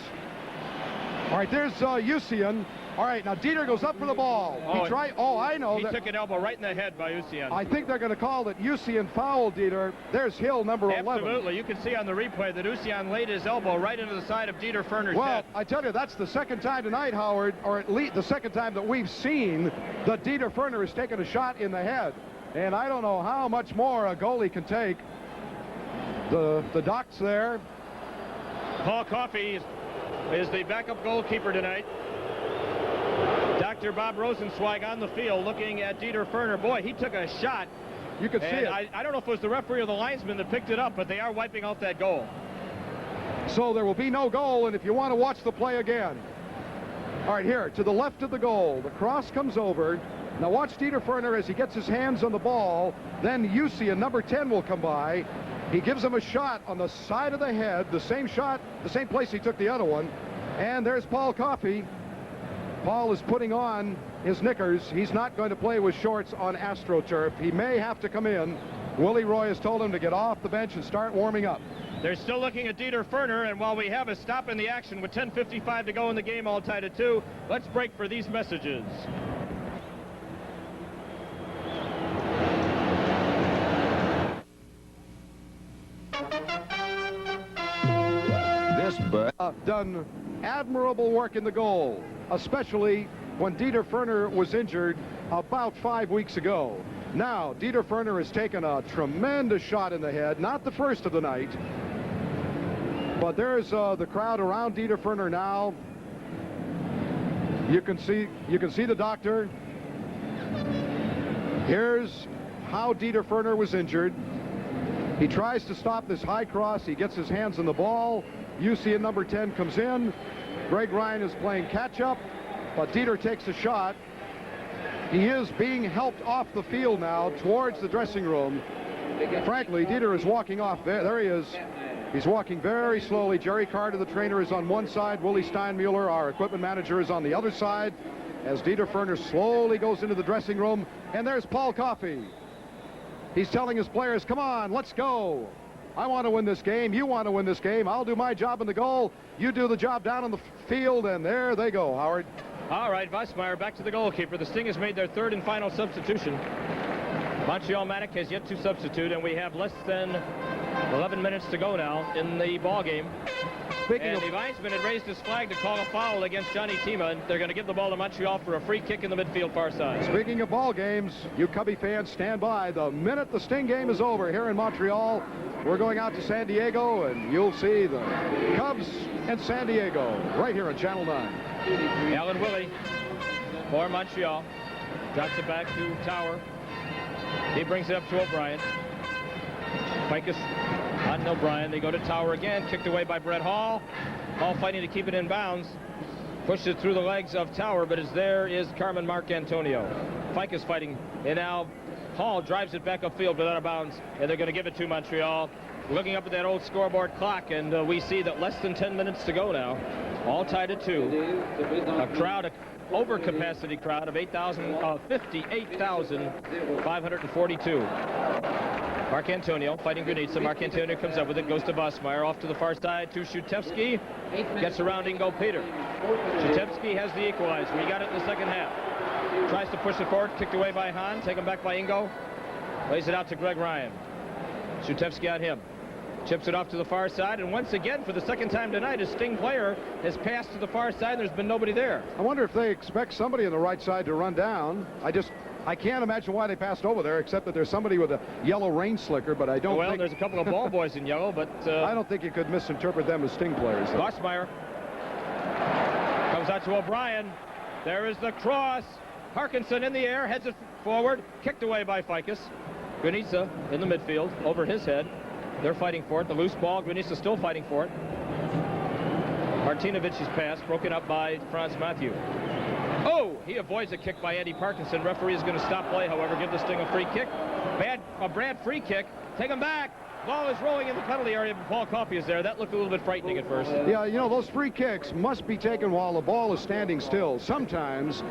All right, there's Usian. All right, now Dieter goes up for the ball. I know. He took an elbow right in the head by Usian. I think they're going to call that Usian fouled Dieter. There's Hill, number 11. Absolutely. You can see on the replay that Usian laid his elbow right into the side of Dieter Ferner's head. Well, I tell you, that's the second time tonight, Howard, or at least the second time that we've seen that Dieter Ferner has taken a shot in the head. And I don't know how much more a goalie can take. The Doc's there. Paul Coffey is the backup goalkeeper tonight. Dr. Bob Rosenzweig on the field looking at Dieter Ferner. Boy, he took a shot. You could see it. I don't know if it was the referee or the linesman that picked it up, but they are wiping out that goal. So there will be no goal, and if you want to watch the play again. All right, here, to the left of the goal. The cross comes over. Now watch Dieter Ferner as he gets his hands on the ball. Then Usian, number 10, will come by. He gives him a shot on the side of the head, the same shot, the same place he took the other one. And there's Paul Coffey. Paul is putting on his knickers. He's not going to play with shorts on AstroTurf. He may have to come in. Willie Roy has told him to get off the bench and start warming up. They're still looking at Dieter Ferner, and while we have a stop in the action with 10:55 to go in the game, all tied at 2, let's break for these messages. Done admirable work in the goal, especially when Dieter Ferner was injured about 5 weeks ago. Now, Dieter Ferner has taken a tremendous shot in the head, not the first of the night, but there's the crowd around Dieter Ferner now. You can see the doctor. Here's how Dieter Ferner was injured. He tries to stop this high cross. He gets his hands on the ball. Usian, number 10, comes in. Greg Ryan is playing catch-up, but Dieter takes a shot. He is being helped off the field now towards the dressing room. Frankly, Dieter is walking off. There he is. He's walking very slowly. Jerry Carter, the trainer, is on one side. Willie Steinmuller, our equipment manager, is on the other side as Dieter Ferner slowly goes into the dressing room. And there's Paul Coffey. He's telling his players, come on, let's go. I want to win this game. You want to win this game. I'll do my job in the goal. You do the job down on the field, and there they go, Howard. All right, Vossmeyer back to the goalkeeper. The Sting has made their third and final substitution. Montreal Manic has yet to substitute, and we have less than 11 minutes to go now in the ball game. And the linesman had raised his flag to call a foul against Johnny Tima, and they're going to give the ball to Montreal for a free kick in the midfield far side. Speaking of ball games, you Cubby fans stand by. The minute the Sting game is over here in Montreal, we're going out to San Diego, and you'll see the Cubs and San Diego right here on Channel 9. Alan Willie for Montreal. Drops it back to Tower. He brings it up to O'Brien. Ficus on O'Brien. They go to Tower again. Kicked away by Brett Hall. Hall fighting to keep it in bounds. Pushed it through the legs of Tower, but there is Carmen Marcantonio. Ficus fighting. And now Hall drives it back upfield, but out of bounds. And they're going to give it to Montreal. Looking up at that old scoreboard clock, and we see that less than 10 minutes to go now. All tied at 2. A crowd, overcapacity crowd of 58,542. Marcantonio fighting Granitza. Marcantonio comes up with it, goes to Bosmeyer, off to the far side to Shutevsky. Gets around Ingo Peter. Shutevsky has the equalizer. We got it in the second half. Tries to push it forward, kicked away by Hahn, taken back by Ingo. Lays it out to Greg Ryan. Shutevsky on him. Chips it off to the far side, and once again, for the second time tonight, a Sting player has passed to the far side, and there's been nobody there. I wonder if they expect somebody on the right side to run down. I can't imagine why they passed over there, except that there's somebody with a yellow rain slicker, but I don't think... Well, there's a couple of ball boys in yellow, but... I don't think you could misinterpret them as Sting players. Bosmeyer comes out to O'Brien. There is the cross. Parkinson in the air, heads it forward, kicked away by Ficus. Granitza in the midfield, over his head. They're fighting for it. The loose ball, Granitza still fighting for it. Martinovich's pass broken up by Franz Matthew. Oh, he avoids a kick by Andy Parkinson. Referee is going to stop play, however, give the Sting a free kick. A Brad free kick. Take him back. Ball is rolling in the penalty area, but Paul Coffey is there. That looked a little bit frightening at first. Yeah, you know, those free kicks must be taken while the ball is standing still. Sometimes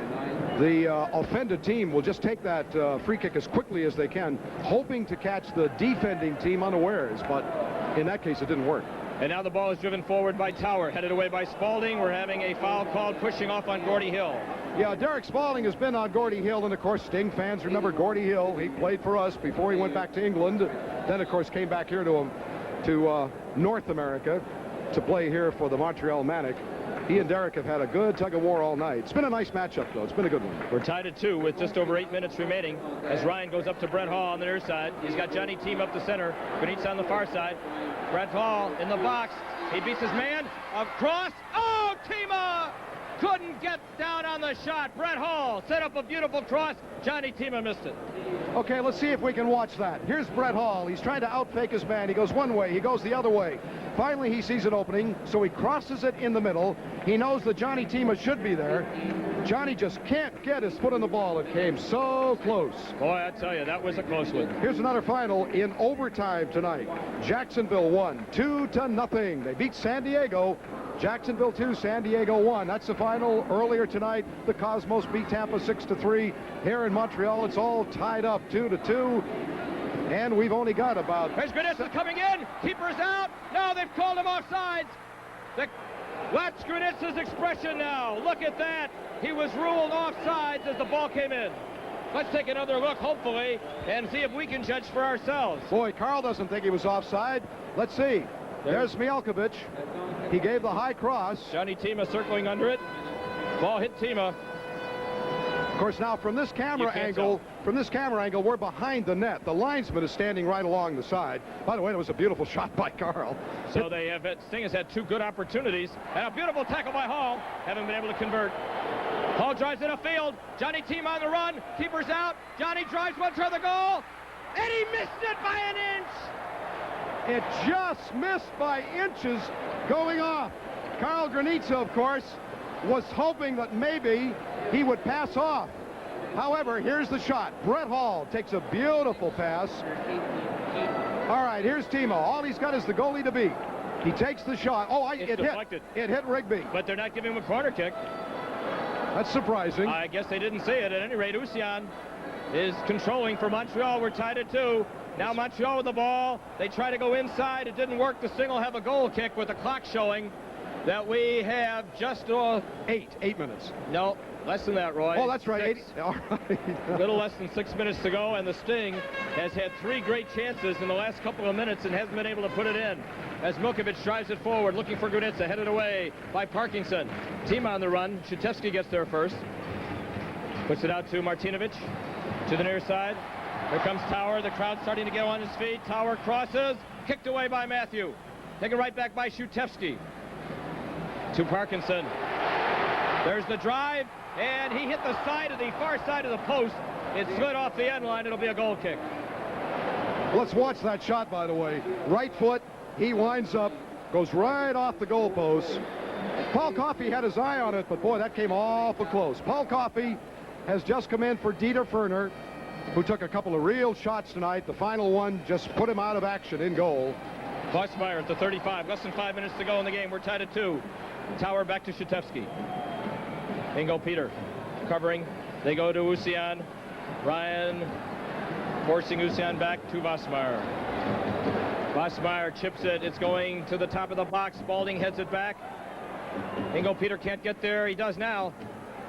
the offended team will just take that free kick as quickly as they can, hoping to catch the defending team unawares, but in that case, it didn't work. And now the ball is driven forward by Tower, headed away by Spaulding. We're having a foul called, pushing off on Gordie Hill. Yeah, Derek Spaulding has been on Gordie Hill, and of course Sting fans remember Gordie Hill. He played for us before he went back to England, then of course came back here to North America to play here for the Montreal Manic. He and Derek have had a good tug-of-war all night. It's been a nice matchup, though. It's been a good one. We're tied at 2 with just over 8 minutes remaining as Ryan goes up to Brett Hall on the near side. He's got Johnny Team up the center. Granitza on the far side. Brett Hall in the box. He beats his man. Across. Oh, Tima couldn't get down on the shot. Brett Hall set up a beautiful cross. Johnny Tima missed it. Okay, let's see if we can watch that. Here's Brett Hall. He's trying to outfake his man. He goes one way. He goes the other way. Finally, he sees an opening, so he crosses it in the middle. He knows that Johnny Tima should be there. Johnny just can't get his foot on the ball. It came so close. Boy, I tell you, that was a close one. Here's another final in overtime tonight. Jacksonville won 2-0. They beat San Diego. Jacksonville 2, San Diego 1. That's the final. Earlier tonight, the Cosmos beat Tampa 6-3. Here in Montreal, it's all tied up 2-2. And we've only got about... Here's Granitza coming in. Keeper's out. No, they've called him offsides. Watch Granitza's expression now. Look at that. He was ruled offsides as the ball came in. Let's take another look, hopefully, and see if we can judge for ourselves. Boy, Carl doesn't think he was offside. Let's see. There's Mielkovic. He gave the high cross. Johnny Tima circling under it. Ball hit Tima. Of course, now from this camera angle, we're behind the net. The linesman is standing right along the side. By the way, it was a beautiful shot by Carl. So Sting has had 2 good opportunities, and a beautiful tackle by Hall. Haven't been able to convert. Hall drives in a field. Johnny Tima on the run. Keeper's out. Johnny drives one toward the goal, and he missed it by an inch. It just missed by inches going off. Carl Granitza, of course, was hoping that maybe he would pass off. However, here's the shot. Brett Hall takes a beautiful pass. All right, here's Tima. All he's got is the goalie to beat. He takes the shot. Oh, it hit Rigby. But they're not giving him a corner kick. That's surprising. I guess they didn't see it. At any rate, Usian is controlling for Montreal. We're tied at 2. Now Montreal with the ball. They try to go inside. It didn't work. The Sting will have a goal kick with the clock showing. that we have just... 8 minutes. No, less than that, Roy. Oh, that's right. 6. All right. A little less than 6 minutes to go, and the Sting has had 3 great chances in the last couple of minutes and hasn't been able to put it in. As Milkovic drives it forward, looking for Grunitza, headed away by Parkinson. Team on the run. Shatevsky gets there first. Puts it out to Martinovic to the near side. Here comes Tower. The crowd starting to get on his feet. Tower crosses. Kicked away by Matthew. Taken right back by Shatevsky. To Parkinson. There's the drive, and he hit the side of the far side of the post. It slid off the end line. It'll be a goal kick. Let's watch that shot, by the way. Right foot, he winds up, goes right off the goalpost. Paul Coffey had his eye on it, but boy, that came awful close. Paul Coffey has just come in for Dieter Ferner, who took a couple of real shots tonight. The final one just put him out of action in goal. Vossmeyer at the 35. Less than 5 minutes to go in the game. We're tied at 2. Tower back to Shatevsky. Ingo Peter covering. They go to Usian. Ryan forcing Usian back to Vossmeyer. Vossmeyer chips it. It's going to the top of the box. Spalding heads it back. Ingo Peter can't get there. He does now.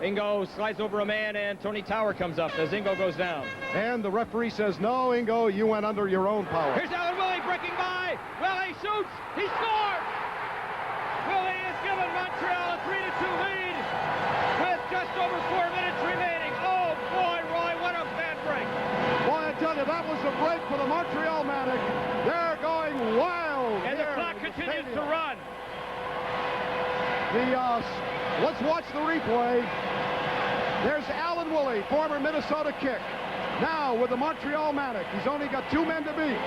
Ingo slides over a man, and Tony Tower comes up as Ingo goes down. And the referee says, no, Ingo, you went under your own power. Here's Alan Willie breaking by. Willie shoots. He scores. Willie has given Montreal a 3-2 lead with just over 4 minutes remaining. Oh, boy, Roy, what a bad break. Boy, I tell you, that was a break for the Montreal Manic. They're going wild. And the clock continues to run. Let's watch the replay. There's Alan Woolley, former Minnesota kick. Now with the Montreal Manic, he's only got 2 men to beat.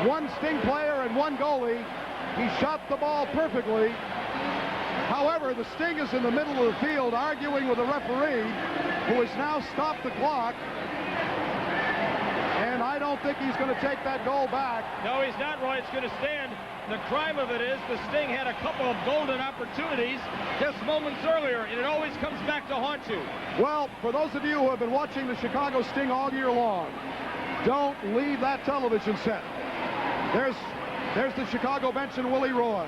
1 Sting player and 1 goalie. He shot the ball perfectly. However, the Sting is in the middle of the field arguing with the referee, who has now stopped the clock. And I don't think he's going to take that goal back. No, he's not, Roy. It's going to stand. The crime of it is the Sting had a couple of golden opportunities just moments earlier, and it always comes back to haunt you. Well, for those of you who have been watching the Chicago Sting all year long, don't leave that television set. There's the Chicago bench and Willie Roy.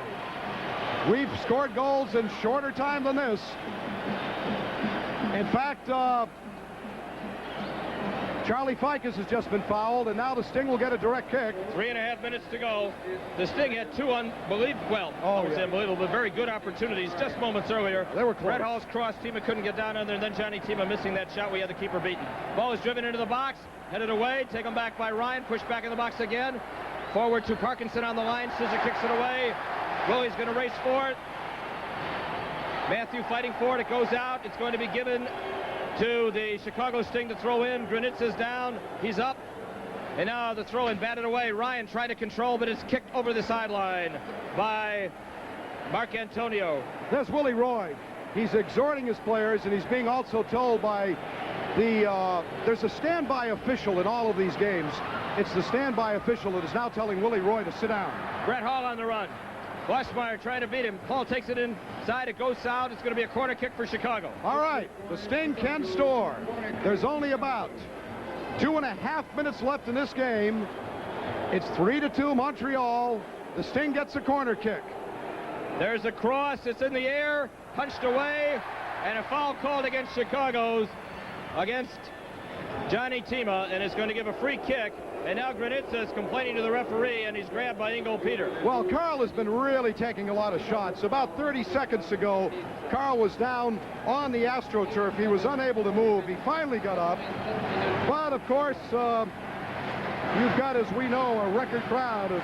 We've scored goals in shorter time than this. In fact, Charlie Ficus has just been fouled, and now the Sting will get a direct kick. 3.5 minutes to go. The Sting had 2 unbelievable, unbelievable, but very good opportunities just moments earlier. They were close. Red Hall's cross. Tima couldn't get down under, and then Johnny Tima missing that shot. We had the keeper beaten. Ball is driven into the box, headed away, taken back by Ryan, pushed back in the box again. Forward to Parkinson on the line. Scissor kicks it away. Willie's going to race for it. Matthew fighting for it. It goes out. It's going to be given to the Chicago Sting to throw in. Grunitza's down. He's up. And now the throw in batted away. Ryan trying to control, but it's kicked over the sideline by Mark Antonio. There's Willie Roy. He's exhorting his players, and he's being also told by there's a standby official in all of these games. It's the standby official that is now telling Willie Roy to sit down. Brett Hall on the run. Vossmeyer trying to beat him. Hall takes it inside. It goes out. It's going to be a corner kick for Chicago. All right. The Sting can store. There's only about 2.5 minutes left in this game. It's 3-2 Montreal. The Sting gets a corner kick. There's a cross. It's in the air. Punched away. And a foul called against against Johnny Tima, and it's going to give a free kick. And now Grunitza is complaining to the referee, and he's grabbed by Ingo Peter. Well, Carl has been really taking a lot of shots. About 30 seconds ago, Carl was down on the AstroTurf. He was unable to move. He finally got up. But, of course, you've got, as we know, a record crowd of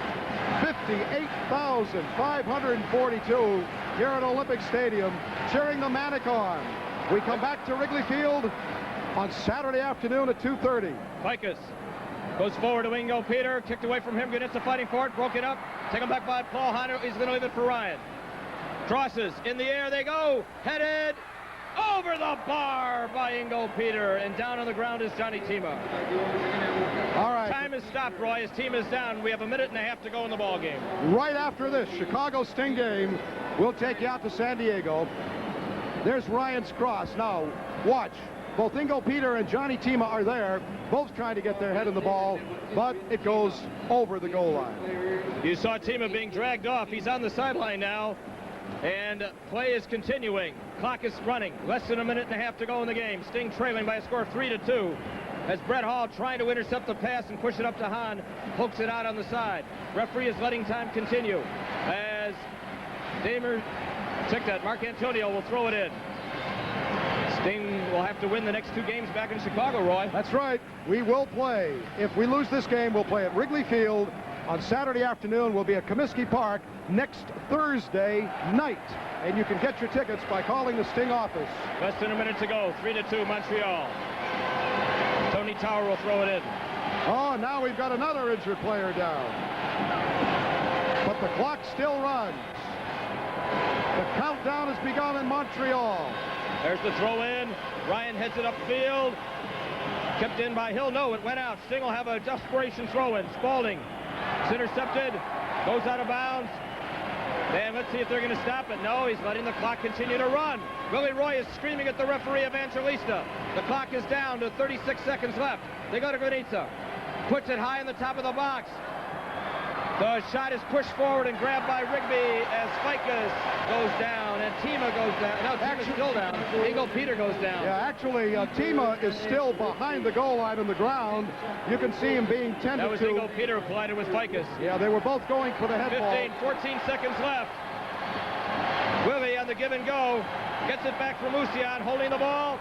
58,542 here at Olympic Stadium cheering the Manic on. We come back to Wrigley Field on Saturday afternoon at 2:30. Ficus goes forward to Ingo Peter, kicked away from him. Grunitza fighting for it, broke it up, taken back by Paul Hunter. He's going to leave it for Ryan. Crosses in the air, they go, headed over the bar by Ingo Peter, and down on the ground is Johnny Tima. All right. Time is stopped, Roy. His team is down. We have 1.5 minutes to go in the ball game. Right after this Chicago Sting game, we'll take you out to San Diego. There's Ryan's cross. Now, watch. Both Ingo Peter and Johnny Tima are there, both trying to get their head in the ball, but it goes over the goal line. You saw Tima being dragged off. He's on the sideline now. And play is continuing. Clock is running. Less than a minute and a half to go in the game. Sting trailing by a score of 3-2. As Brett Hall, trying to intercept the pass and push it up to Hahn, pokes it out on the side. Referee is letting time continue. As Damer, check that, Mark Antonio will throw it in. Sting will have to win the next 2 games back in Chicago, Roy. That's right. We will play. If we lose this game, we'll play at Wrigley Field. On Saturday afternoon, we'll be at Comiskey Park next Thursday night. And you can get your tickets by calling the Sting office. Less than a minute to go. 3-2 Montreal. Tony Tower will throw it in. Oh, now we've got another injured player down. But the clock still runs. The countdown has begun in Montreal. There's the throw in. Ryan heads it upfield. Kept in by Hill. No, it went out. Sting will have a desperation throw in. Spalding. It's intercepted. Goes out of bounds. And let's see if they're going to stop it. No, he's letting the clock continue to run. Willie Roy is screaming at the referee Evangelista. The clock is down to 36 seconds left. They go to Granitza. Puts it high in the top of the box. The shot is pushed forward and grabbed by Rigby as Fikas goes down and Tima goes down. No, Tima's still down. Eagle Peter goes down. Yeah, actually, Tima is still behind the goal line on the ground. You can see him being tended to. That was Eagle Peter who collided with Fikas. Yeah, they were both going for the head 15, ball. 14 seconds left. Willie on the give and go. Gets it back from Mucian, holding the ball.